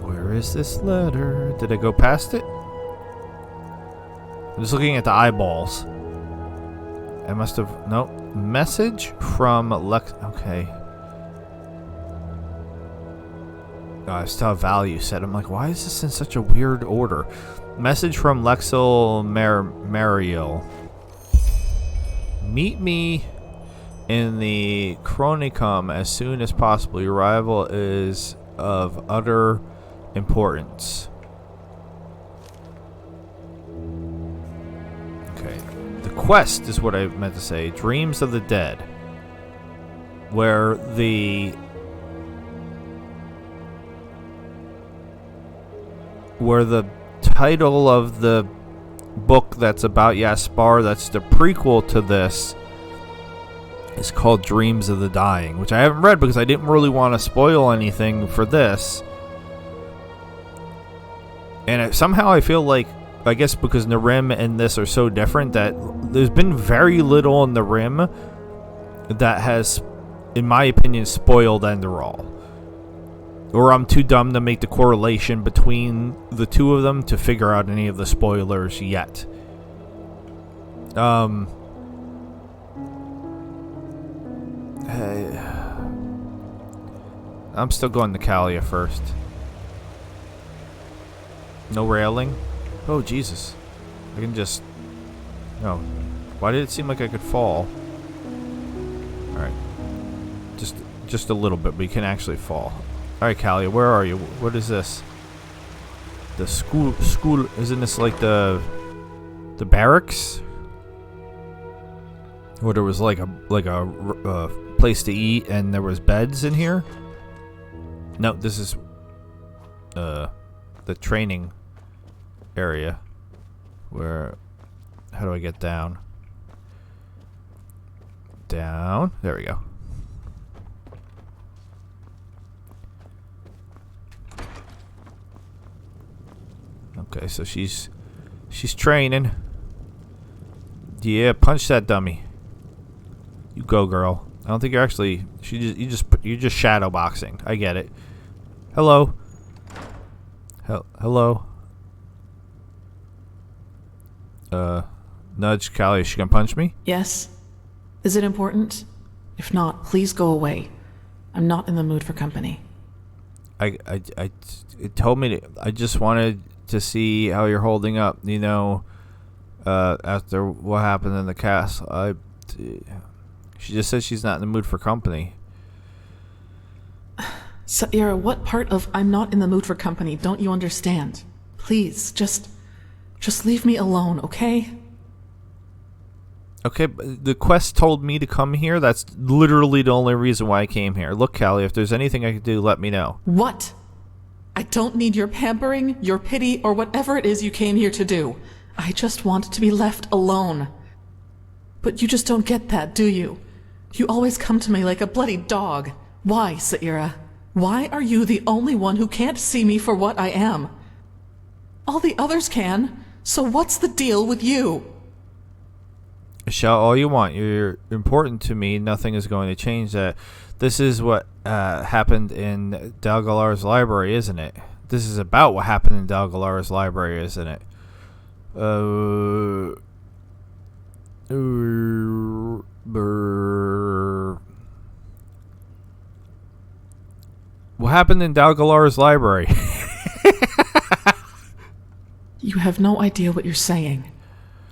Where is this letter? Did I go past it? I'm just looking at the eyeballs. I must have... No. Message from Lex... Okay. Oh, I still have value set. I'm like, why is this in such a weird order? Message from Lexil Mariel. Meet me in the Chronicum as soon as possible. Your arrival is of utter importance. Okay. The quest is what I meant to say. Dreams of the Dead. Where the title of the book that's about Yaspar, that's the prequel to this, is called Dreams of the Dying, which I haven't read because I didn't really want to spoil anything for this. And somehow I feel like, I guess because Narim and this are so different, that there's been very little in the Rim that has, in my opinion, spoiled Enderal. Or I'm too dumb to make the correlation between the two of them to figure out any of the spoilers yet. I'm still going to Calia first. No railing? Oh, Jesus. I can just... No. Why did it seem like I could fall? Alright. Just a little bit, but you can actually fall. Alright, Calia, where are you? What is this? The school, isn't this like the barracks? Where there was like a place to eat and there was beds in here? No, this is the training area. Where, how do I get down? Down, there we go. Okay, so she's training. Yeah, punch that dummy. You go, girl. I don't think you're actually. You're just shadow boxing. I get it. Hello. Hello. Nudge Calia. Is she gonna punch me? Yes. Is it important? If not, please go away. I'm not in the mood for company. It told me to, I just wanted to see how you're holding up, you know, after what happened in the castle. She just said she's not in the mood for company. Saira, what part of I'm not in the mood for company don't you understand? Please, just leave me alone, okay? Okay, but the quest told me to come here. That's literally the only reason why I came here. Look, Callie, if there's anything I can do, let me know. What? I don't need your pampering, your pity, or whatever it is you came here to do. I just want to be left alone. But you just don't get that, do you? You always come to me like a bloody dog. Why, Saira? Why are you the only one who can't see me for what I am? All the others can, so what's the deal with you? Shout all you want. You're important to me. Nothing is going to change that. This is what happened in Dalgalar's library, isn't it? This is about what happened in Dalgalar's library, isn't it? What happened in Dalgalar's library? You have no idea what you're saying.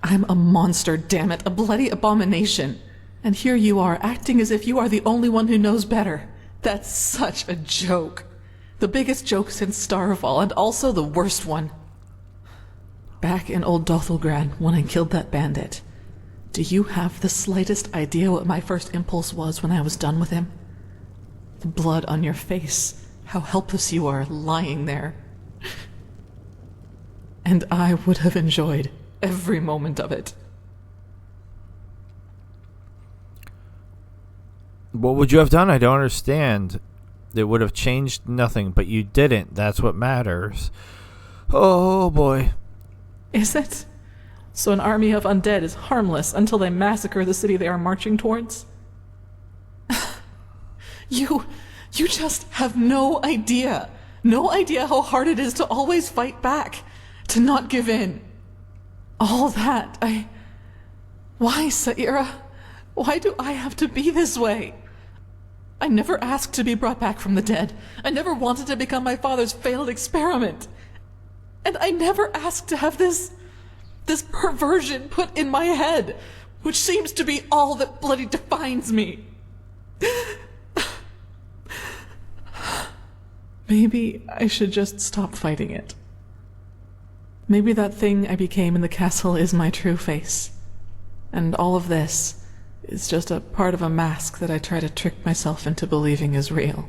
I'm a monster, damn it, a bloody abomination. And here you are, acting as if you are the only one who knows better. That's such a joke. The biggest joke since Starfall, and also the worst one. back in old Dothelgrad when I killed that bandit. Do you have the slightest idea what my first impulse was when I was done with him? The blood on your face, how helpless you are lying there. And I would have enjoyed every moment of it. What would you have done? I don't understand. It would have changed nothing, but you didn't. That's what matters. Oh boy. Is it? So an army of undead is harmless until they massacre the city they are marching towards? You just have no idea. No idea how hard it is to always fight back. To not give in. All that, Why, Saira? Why do I have to be this way? I never asked to be brought back from the dead. I never wanted to become my father's failed experiment. And I never asked to have this perversion put in my head, which seems to be all that bloody defines me. Maybe I should just stop fighting it. Maybe that thing I became in the castle is my true face. And all of this is just a part of a mask that I try to trick myself into believing is real.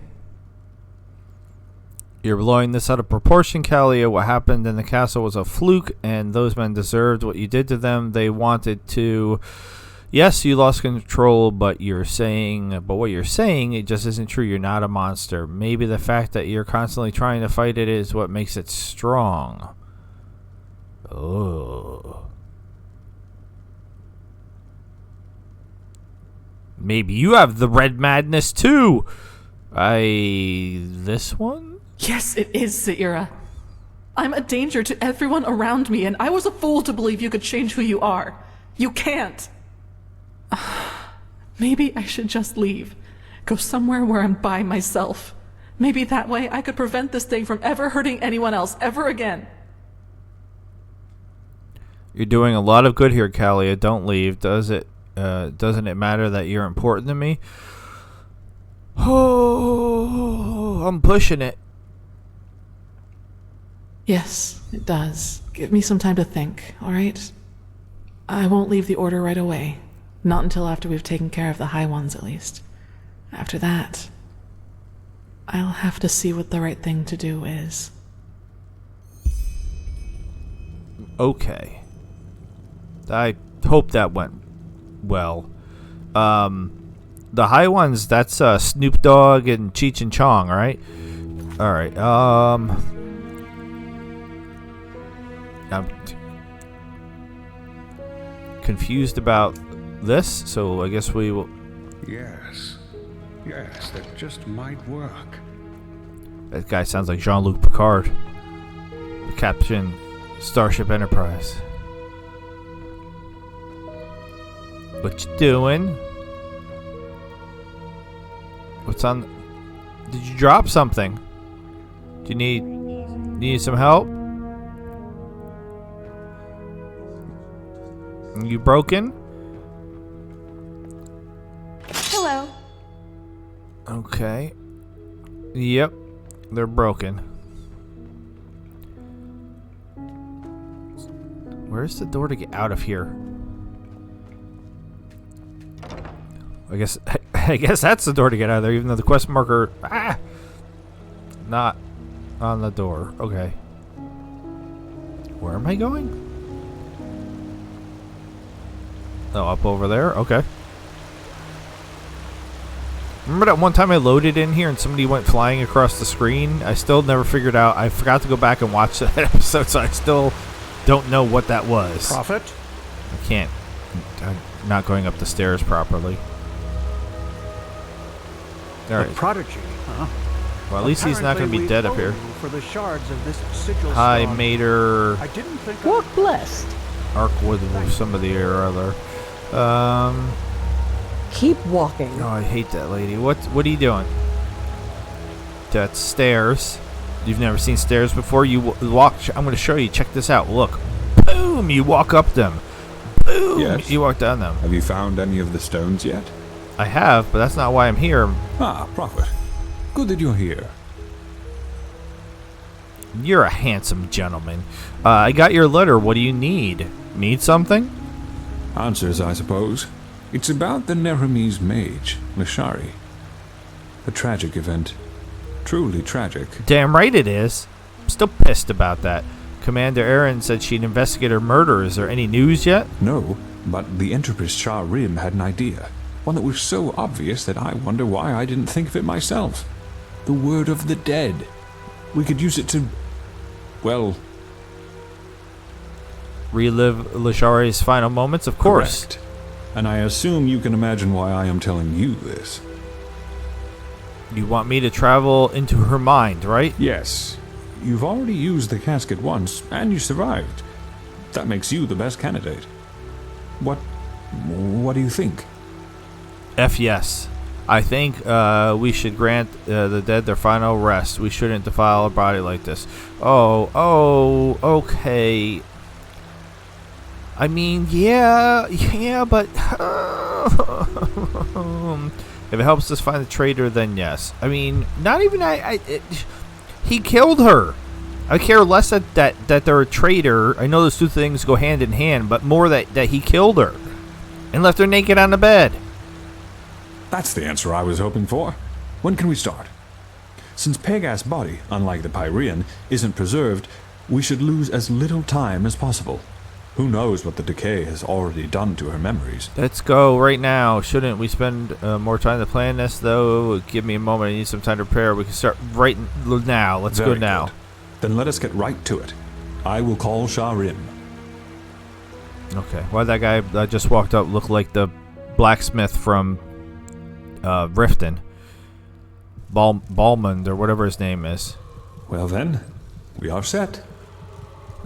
You're blowing this out of proportion, Calia. What happened in the castle was a fluke, and those men deserved what you did to them. They wanted to... Yes, you lost control, but what you're saying, it just isn't true. You're not a monster. Maybe the fact that you're constantly trying to fight it is what makes it strong. Oh. Maybe you have the red madness too. This one? Yes, it is, Saira. I'm a danger to everyone around me, and I was a fool to believe you could change who you are. You can't. Maybe I should just leave. Go somewhere where I'm by myself. Maybe that way I could prevent this thing from ever hurting anyone else ever again. You're doing a lot of good here, Calia. Don't leave. Doesn't it matter that you're important to me? Oh, I'm pushing it. Yes, it does. Give me some time to think, all right? I won't leave the Order right away. Not until after we've taken care of the High Ones, at least. After that, I'll have to see what the right thing to do is. Okay. I hope that went well. The High Ones, that's Snoop Dogg and Cheech and Chong, right? Alright, I'm confused about this, so I guess we will... Yes, that just might work. That guy sounds like Jean-Luc Picard, the Captain Starship Enterprise. What you doing? What's on? Did you drop something? Do you need some help? You broken? Hello. Okay. Yep, they're broken. Where's the door to get out of here? I guess that's the door to get out of there, even though the quest marker not on the door. Okay. Where am I going? Oh, up over there? Okay. Remember that one time I loaded in here and somebody went flying across the screen? I still never figured out. I forgot to go back and watch that episode, so I still don't know what that was. Prophet? I can't. I'm not going up the stairs properly. All right. A prodigy, huh? Well, at least he's not going to be dead up here. For the shards of this sigil Hi, stone. Mater. I didn't think Walk blessed. Arkwood or somebody or other. Keep walking. Oh, I hate that lady. What are you doing? That's stairs. You've never seen stairs before? You walk. I'm going to show you. Check this out. Look. Boom! You walk up them. Boom! Yes. You walk down them. Have you found any of the stones yet? I have, but that's not why I'm here. Ah, Prophet. Good that you're here. You're a handsome gentleman. I got your letter. What do you need? Need something? Answers, I suppose. It's about the Neremese mage, Lashari. A tragic event. Truly tragic. Damn right it is. I'm still pissed about that. Commander Aaron said she'd investigate her murder. Is there any news yet? No, but the Empress Skyrim had an idea. One that was so obvious that I wonder why I didn't think of it myself. The word of the dead. We could use it to... well... relive Lashari's final moments, of course. Correct. And I assume you can imagine why I am telling you this. You want me to travel into her mind, right? Yes. You've already used the casket once, and you survived. That makes you the best candidate. What do you think? F yes. I think we should grant the dead their final rest. We shouldn't defile a body like this. Oh, okay. I mean, yeah, but if it helps us find the traitor, then yes. I mean, not even he killed her. I care less that they're a traitor. I know those two things go hand in hand, but more that he killed her and left her naked on the bed. That's the answer I was hoping for. When can we start? Since Pegas' body, unlike the Pyrean, isn't preserved, we should lose as little time as possible. Who knows what the decay has already done to her memories? Let's go right now. Shouldn't we spend more time to plan this, though? Give me a moment. I need some time to prepare. We can start right now. Let's go now. Good. Then let us get right to it. I will call Skyrim. Okay. Why'd that guy that just walked up look like the blacksmith from Riften? Balmond, or whatever his name is. Well then, we are set.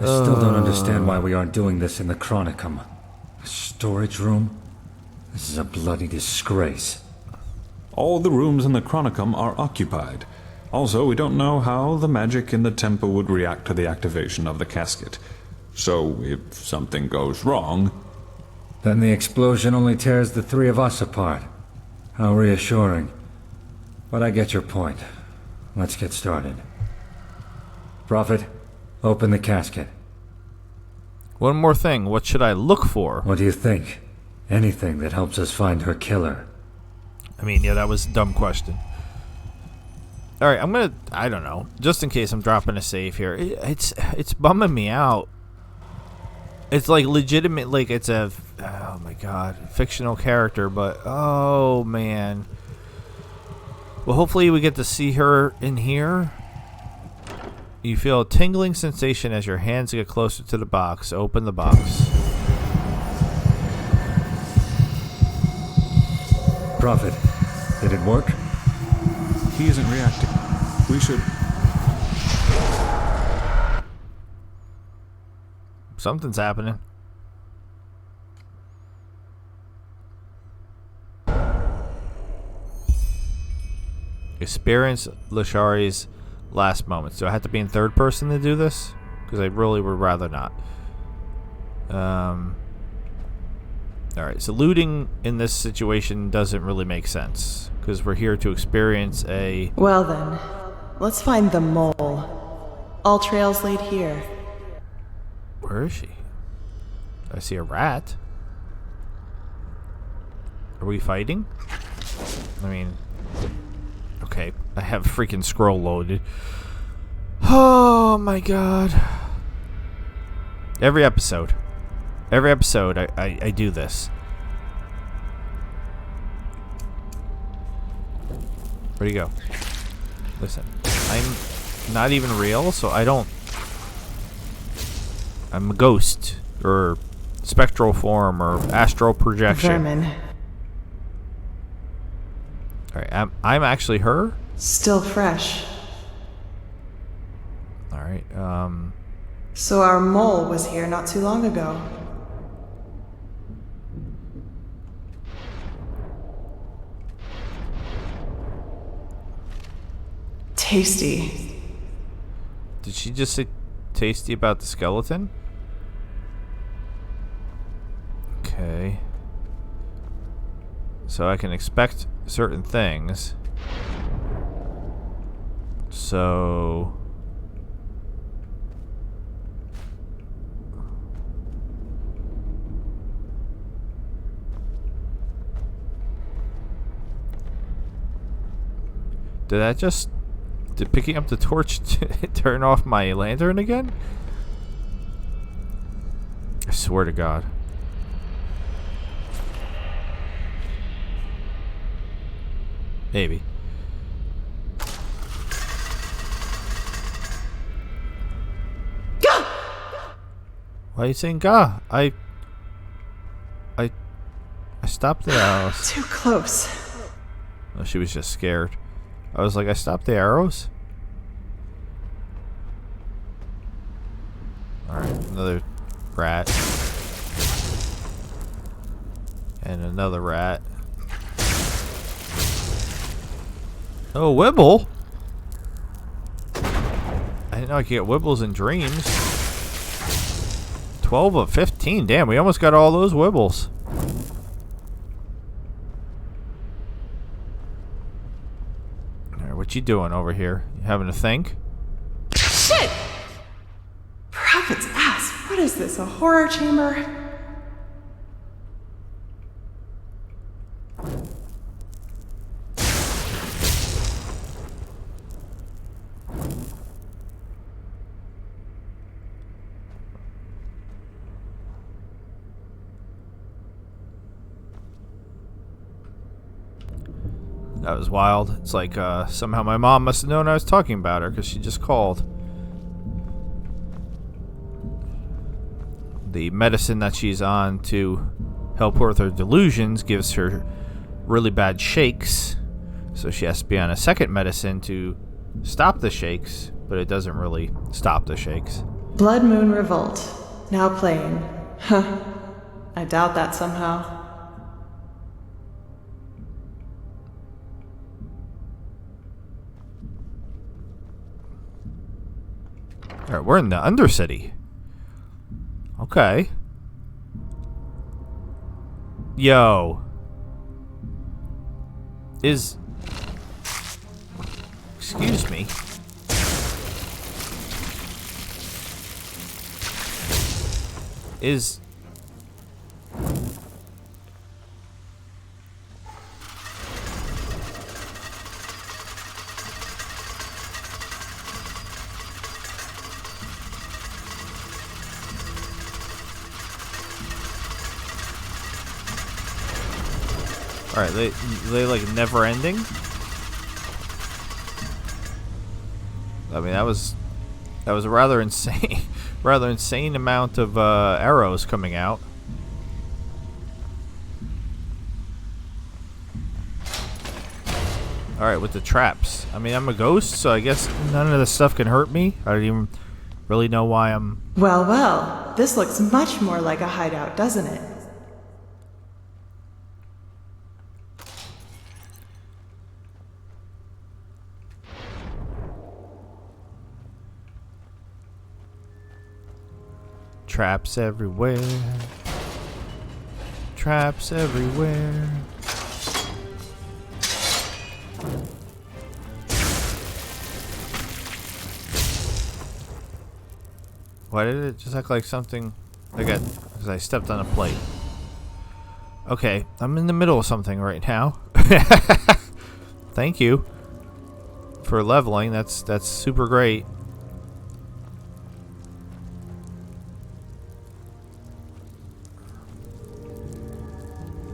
I still don't understand why we aren't doing this in the Chronicum. A storage room? This is a bloody disgrace. All the rooms in the Chronicum are occupied. Also, we don't know how the magic in the temple would react to the activation of the casket. So, if something goes wrong... Then the explosion only tears the three of us apart. How reassuring. But I get your point. Let's get started. Prophet, open the casket. One more thing. What should I look for? What do you think? Anything that helps us find her killer. I mean, yeah, that was a dumb question. Alright, I'm gonna... I don't know. Just in case I'm dropping a save here. It's bumming me out. It's like legitimate, like it's a... Oh my god. Fictional character, but... Oh, man. Well, hopefully we get to see her in here. You feel a tingling sensation as your hands get closer to the box. Open the box. Prophet, did it work? He isn't reacting. We should... Something's happening. Experience Lashari's last moments. Do I have to be in third person to do this? Because I really would rather not. Alright, so looting in this situation doesn't really make sense. Because we're here to experience a... Well then, let's find the mole. All trails lead here. Where is she? I see a rat. Are we fighting? I mean... Okay, I have a freaking scroll loaded. Oh my god. Every episode I do this. Where'd you go? Listen, I'm not even real, so I don't... I'm a ghost, or spectral form, or astral projection. Vermin. Alright, I'm actually her? Still fresh. Alright, So our mole was here not too long ago. Tasty. Did she just say tasty about the skeleton? Okay. So I can expect certain things. So... Did picking up the torch turn off my lantern again? I swear to God. Maybe. Gah! Why are you saying "Gah"? I stopped the arrows. Too close. Oh, she was just scared. I was like, I stopped the arrows. Alright, another rat. And another rat. Oh, Wibble! I didn't know I could get Wibbles in dreams. 12 of 15. Damn, we almost got all those Wibbles. Alright, what you doing over here? You having a think? Shit! Prophet's ass. What is this, a horror chamber? That was wild. It's like somehow my mom must have known I was talking about her because she just called. The medicine that she's on to help her with her delusions gives her really bad shakes. So she has to be on a second medicine to stop the shakes, but it doesn't really stop the shakes. Blood Moon Revolt. Now playing. Huh. I doubt that somehow. Alright, we're in the Undercity. Okay. Yo. Excuse me. Alright, they like never ending? I mean, that was a rather insane amount of arrows coming out. Alright, with the traps. I mean, I'm a ghost, so I guess none of this stuff can hurt me. I don't even really know why I'm... Well, well, this looks much more like a hideout, doesn't it? Traps everywhere. Traps everywhere. Why did it just act like something? Because I stepped on a plate. Okay, I'm in the middle of something right now. Thank you for leveling. That's super great.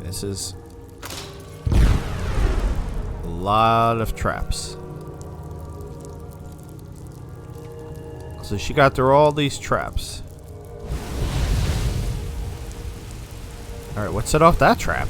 This is a lot of traps. So she got through all these traps. Alright, what set off that trap?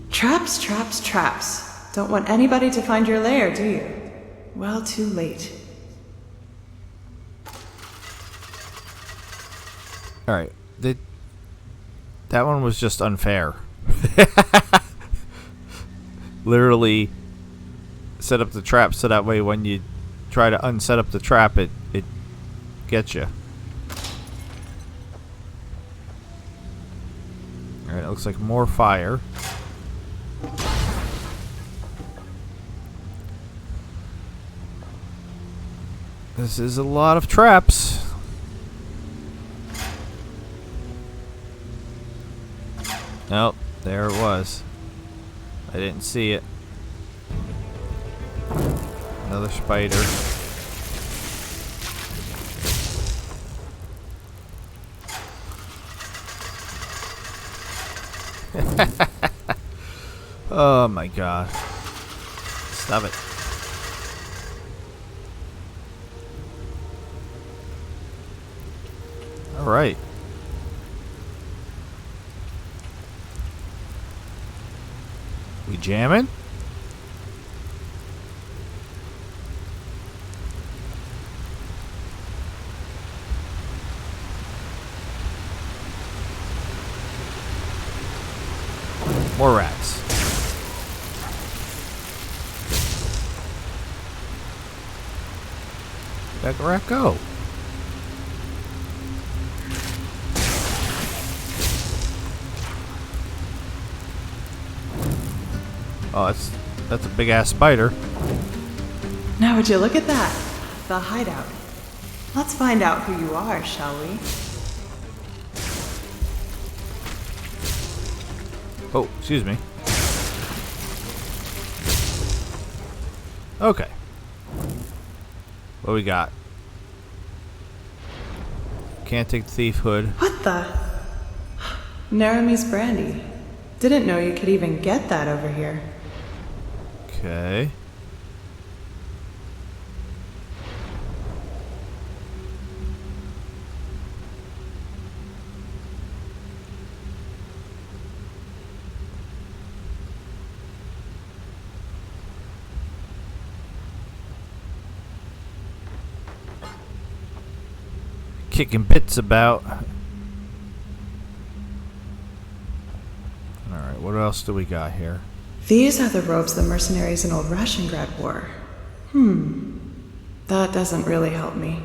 Traps, traps, traps. Don't want anybody to find your lair, do you? Well, too late. Alright, that one was just unfair. Literally set up the trap so that way when you try to unset up the trap, it gets you. Alright, it looks like more fire. This is a lot of traps. Nope, there it was. I didn't see it. Another spider. Oh my god. Stop it. Alright. We jamming? More rats. Where'd that rat go? Oh, that's a big ass spider. Now would you look at that? The hideout. Let's find out who you are, shall we? Oh, excuse me. Okay. What we got? Can't take the thief hood. What the? Narumy's brandy. Didn't know you could even get that over here. Okay. Kicking bits about. Alright, what else do we got here? These are the robes the mercenaries in Old Rashengrad wore. That doesn't really help me.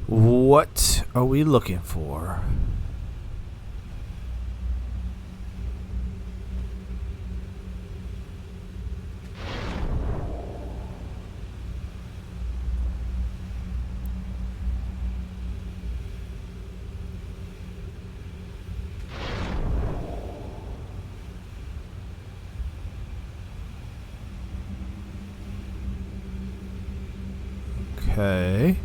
What are we looking for? Okay.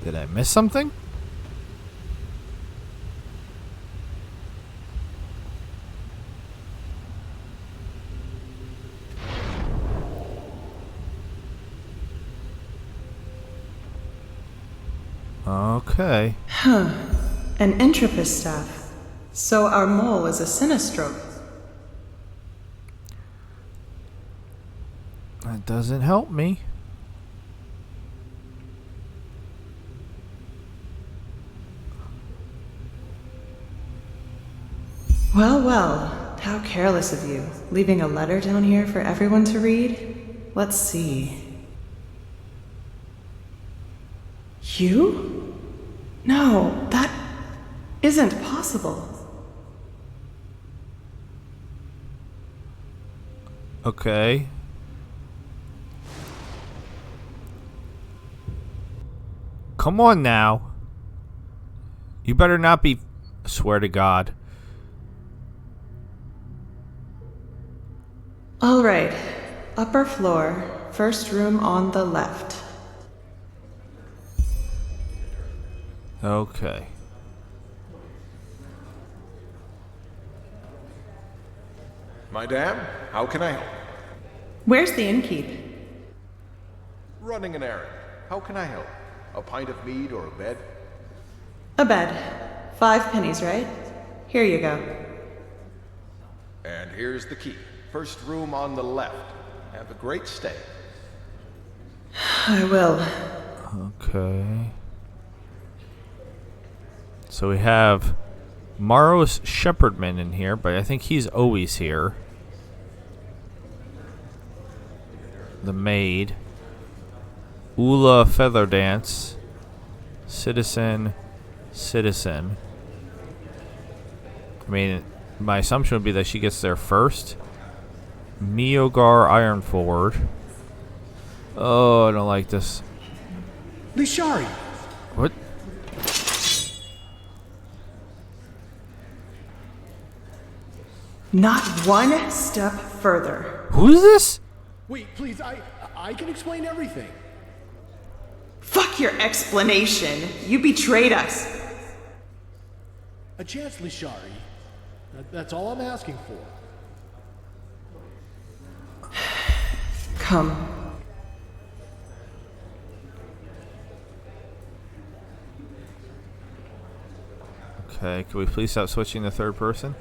Did I miss something? Okay. An Entropist staff. So our mole is a Sinistrope. That doesn't help me. Well, how careless of you, leaving a letter down here for everyone to read. Let's see. You? No, that isn't possible. Okay. Come on now. You better not be... I swear to God. All right. Upper floor, first room on the left. Okay. Madame, how can I help? Where's the innkeep? Running an errand. How can I help? A pint of mead or a bed? A bed. 5 pennies, right? Here you go. And here's the key. First room on the left. Have a great stay. I will. Okay. So we have Maros Shepherdman in here, but I think he's always here. The maid. Ula Feather Dance. Citizen. I mean, my assumption would be that she gets there first. Miogar Iron Forward. Oh, I don't like this. Lishari! What? Not one step further. Who's this? Wait, please, I can explain everything. Fuck your explanation. You betrayed us. A chance, Lishari. That's all I'm asking for. Come. Okay, can we please stop switching to third person?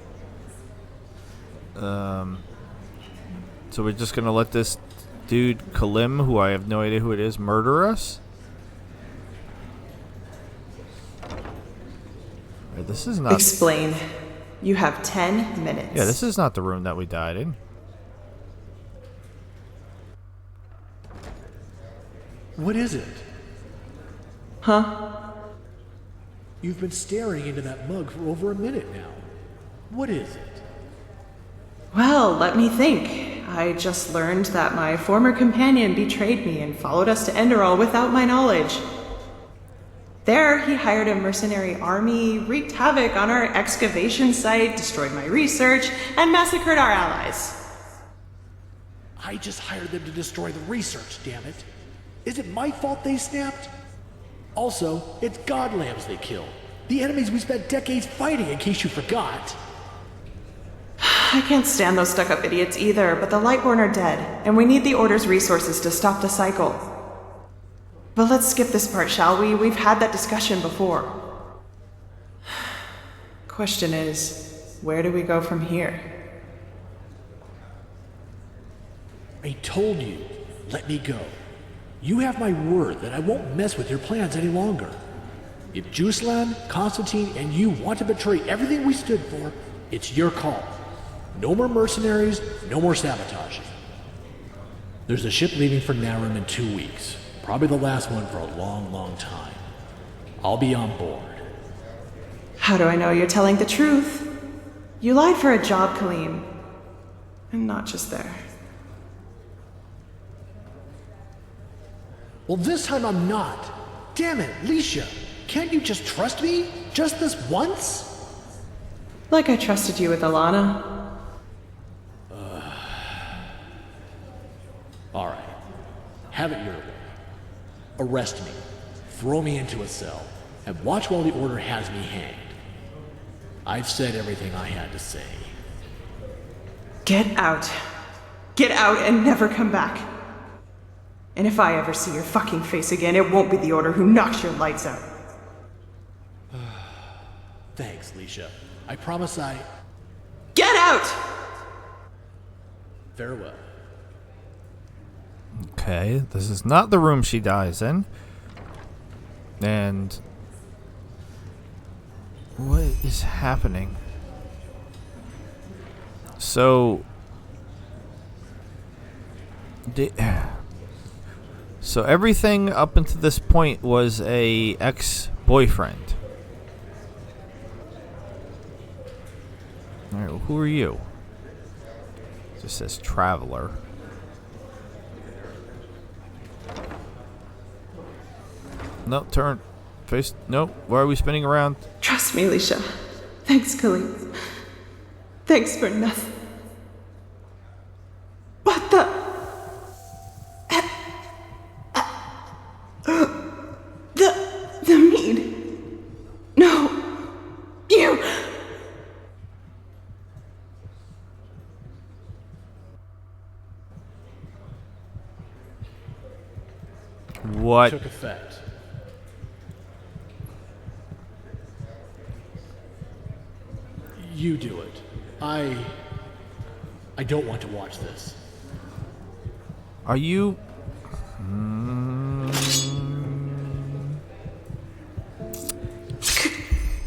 So we're just gonna let this dude Kalim, who I have no idea who it is, murder us? Right, this is not. Explain. You have 10 minutes. Yeah, this is not the room that we died in. What is it? Huh? You've been staring into that mug for over a minute now. What is it? Well, let me think. I just learned that my former companion betrayed me and followed us to Enderal without my knowledge. There, he hired a mercenary army, wreaked havoc on our excavation site, destroyed my research, and massacred our allies. I just hired them to destroy the research, damn it. Is it my fault they snapped? Also, it's god lambs they killed. The enemies we spent decades fighting, in case you forgot. I can't stand those stuck-up idiots either, but the Lightborn are dead, and we need the Order's resources to stop the cycle. But let's skip this part, shall we? We've had that discussion before. Question is, where do we go from here? I told you, let me go. You have my word that I won't mess with your plans any longer. If Juslan, Constantine, and you want to betray everything we stood for, it's your call. No more mercenaries, no more sabotaging. There's a ship leaving for Narum in 2 weeks. Probably the last one for a long, long time. I'll be on board. How do I know you're telling the truth? You lied for a job, Kalim. And not just there. Well, this time I'm not. Damn it, Lisha. Can't you just trust me? Just this once? Like I trusted you with Alana. Alright. Have it your way. Arrest me. Throw me into a cell. And watch while the Order has me hanged. I've said everything I had to say. Get out. Get out and never come back. And if I ever see your fucking face again, it won't be the Order who knocks your lights out. Thanks, Lisha. I promise I... Get out! Farewell. Okay, this is not the room she dies in. And... what is happening? So... So everything up until this point was a ex-boyfriend. Alright, well, who are you? It just says traveler. No, turn. Face. No, why are we spinning around? Trust me, Lisha. Thanks, Kalim. Thanks for nothing. But the mead. No. You. What? Took effect. You do it. I don't want to watch this. Are you...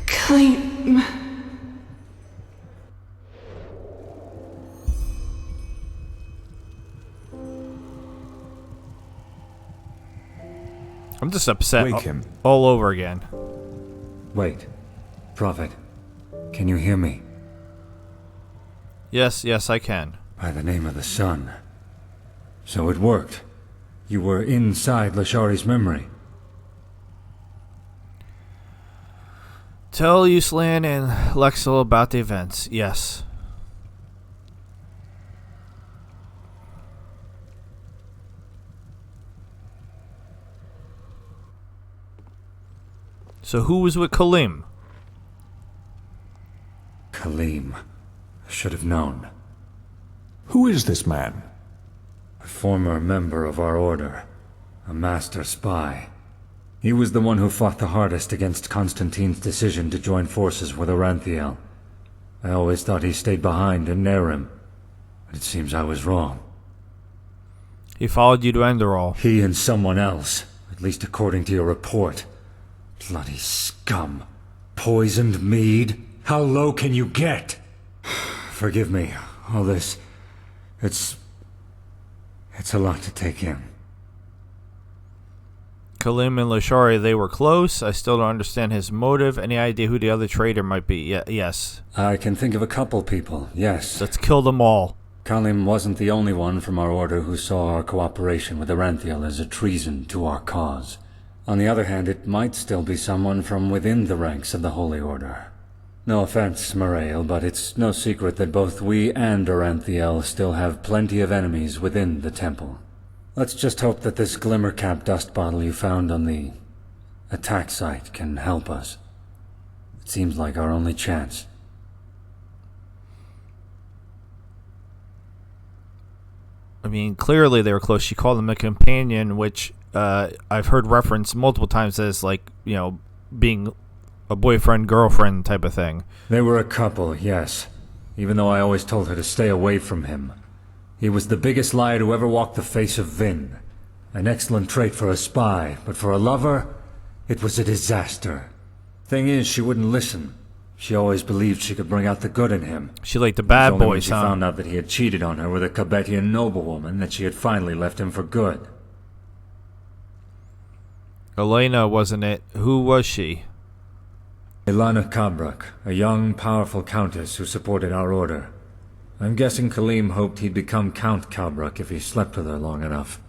Kalim. I'm just upset Wake him. all over again. Wait. Prophet, can you hear me? Yes, I can. By the name of the sun. So it worked. You were inside Lashari's memory. Tell Uslan and Lexel about the events. Yes. So who was with Kalim? Kalim. I should have known. Who is this man? A former member of our order. A master spy. He was the one who fought the hardest against Constantine's decision to join forces with Oranthiel. I always thought he stayed behind in Nerim, but it seems I was wrong. He followed you to Enderal. He and someone else, at least according to your report. Bloody scum. Poisoned mead? How low can you get? Forgive me, all this... It's a lot to take in. Kalim and Lashari, they were close. I still don't understand his motive. Any idea who the other traitor might be? Yes. I can think of a couple people, yes. Let's kill them all. Kalim wasn't the only one from our order who saw our cooperation with Oranthiel as a treason to our cause. On the other hand, it might still be someone from within the ranks of the Holy Order. No offense, Morael, but it's no secret that both we and Oranthiel still have plenty of enemies within the temple. Let's just hope that this glimmer-cap dust bottle you found on the attack site can help us. It seems like our only chance. I mean, clearly they were close. She called him a companion, which I've heard referenced multiple times as, like, you know, being a boyfriend-girlfriend type of thing. They were a couple, yes. Even though I always told her to stay away from him. He was the biggest liar to ever walk the face of Vin. An excellent trait for a spy, but for a lover, it was a disaster. Thing is, she wouldn't listen. She always believed she could bring out the good in him. She liked the bad boys, when she found out that he had cheated on her with a Cabetian noblewoman that she had finally left him for good. Elena, wasn't it? Who was she? Ilana Kabrak, a young, powerful countess who supported our order. I'm guessing Kalim hoped he'd become Count Kabrak if he slept with her long enough.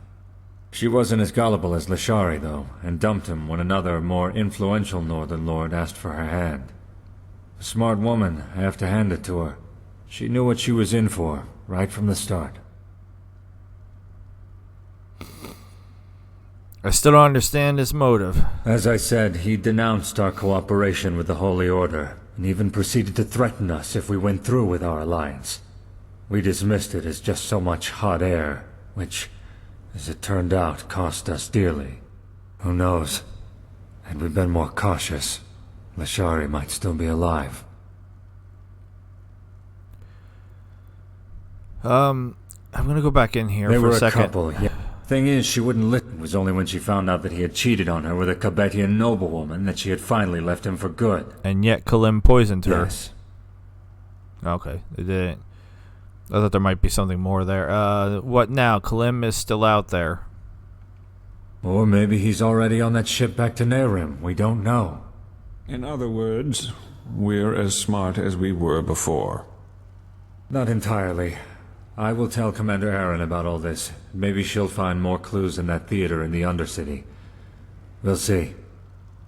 She wasn't as gullible as Lashari, though, and dumped him when another, more influential Northern Lord asked for her hand. A smart woman, I have to hand it to her. She knew what she was in for, right from the start. I still don't understand his motive. As I said, he denounced our cooperation with the Holy Order, and even proceeded to threaten us if we went through with our alliance. We dismissed it as just so much hot air, which, as it turned out, cost us dearly. Who knows? Had we been more cautious, Lashari might still be alive. I'm gonna go back in here they for were a second. Couple, yeah. Thing is, she wouldn't listen. It was only when she found out that he had cheated on her with a Cabetian noblewoman that she had finally left him for good. And yet Kalim poisoned her. Yes. Okay, they didn't. I thought there might be something more there. What now? Kalim is still out there. Or maybe he's already on that ship back to Nerim. We don't know. In other words, we're as smart as we were before. Not entirely. I will tell Commander Aaron about all this. Maybe she'll find more clues in that theater in the Undercity. We'll see.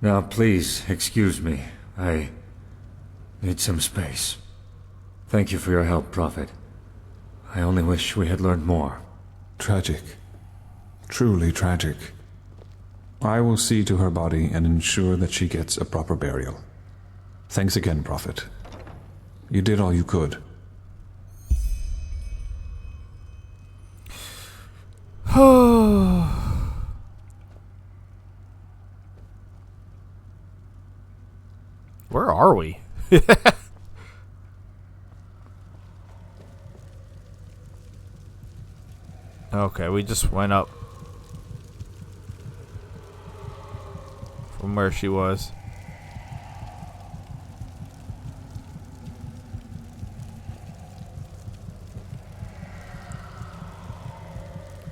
Now, please, excuse me. I need some space. Thank you for your help, Prophet. I only wish we had learned more. Tragic. Truly tragic. I will see to her body and ensure that she gets a proper burial. Thanks again, Prophet. You did all you could. Where are we? Okay, we just went up from where she was.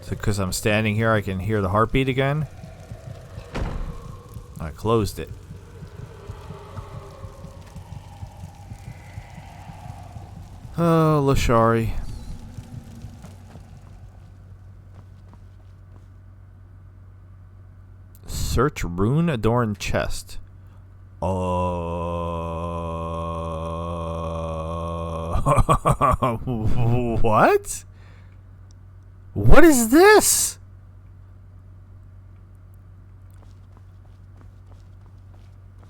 So because I'm standing here, I can hear the heartbeat again. closed it. Oh, Lashari. Search rune-adorned chest. What? What is this?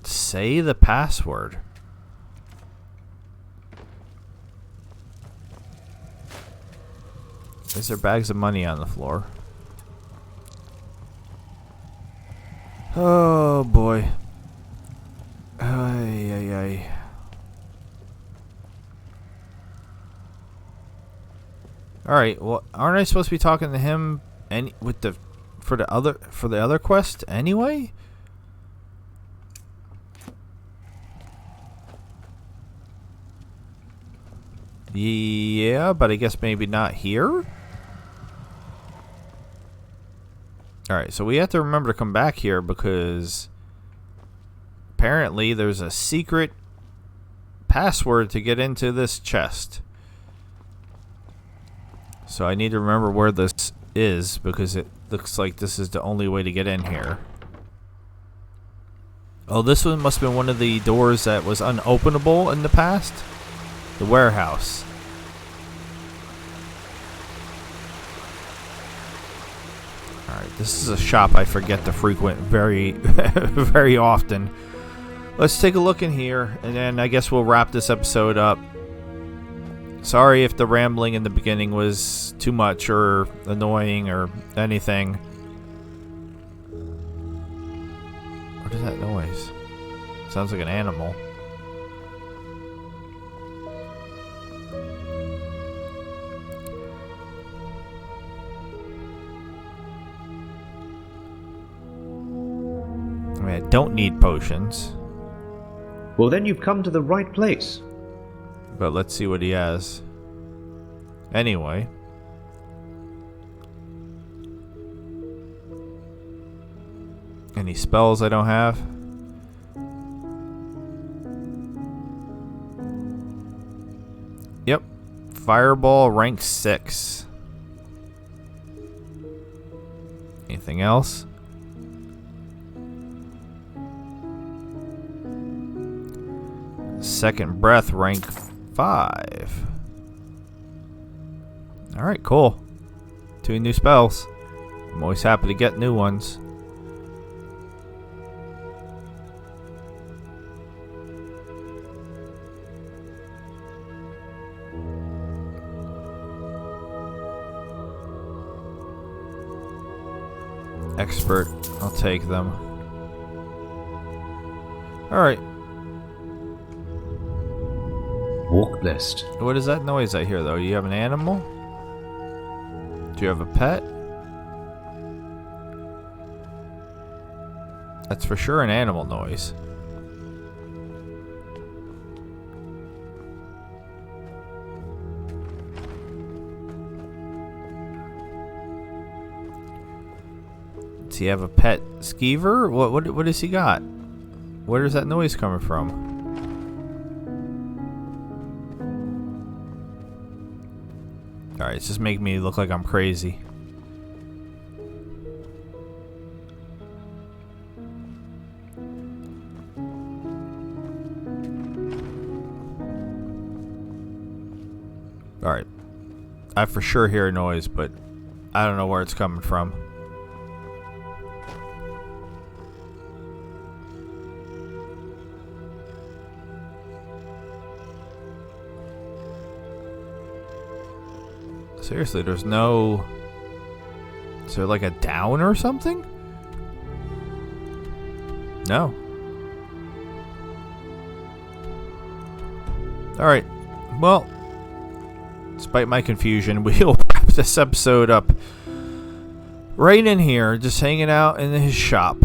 Say the password. Is there bags of money on the floor? Oh boy. Ay, ay, ay. Alright, well, aren't I supposed to be talking to him for the other quest anyway? Yeah, but I guess maybe not here. Alright, so we have to remember to come back here because apparently there's a secret password to get into this chest. So I need to remember where this is because it looks like this is the only way to get in here. Oh, this one must have been one of the doors that was unopenable in the past. The warehouse. Alright, this is a shop I forget to frequent very, very often. Let's take a look in here, and then I guess we'll wrap this episode up. Sorry if the rambling in the beginning was too much or annoying or anything. What is that noise? Sounds like an animal. I mean, I don't need potions. Well, then you've come to the right place. But let's see what he has. Anyway. Any spells I don't have? Yep. Fireball rank 6. Anything else? Second breath rank 5. Alright, cool. 2 new spells. I'm always happy to get new ones. Expert. I'll take them. Alright. Walk blessed. What is that noise I hear, though? Do you have an animal? Do you have a pet? That's for sure an animal noise. Does he have a pet skeever? What does he got? Where is that noise coming from? Alright, it's just making me look like I'm crazy. Alright. I for sure hear a noise, but I don't know where it's coming from. Seriously, there's no... Is there like a down or something? No. Alright. Well, despite my confusion, we'll wrap this episode up right in here, just hanging out in his shop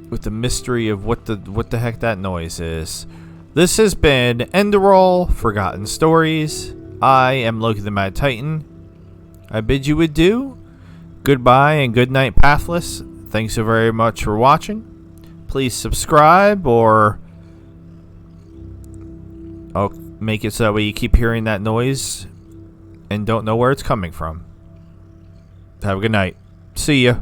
with the mystery of what the heck that noise is. This has been Enderal, Forgotten Stories. I am Loki the Mad Titan. I bid you adieu. Goodbye and good night, Pathless. thanks so very much for watching. Please subscribe, or I'll make it so that way you keep hearing that noise and don't know where it's coming from. Have a good night. See ya.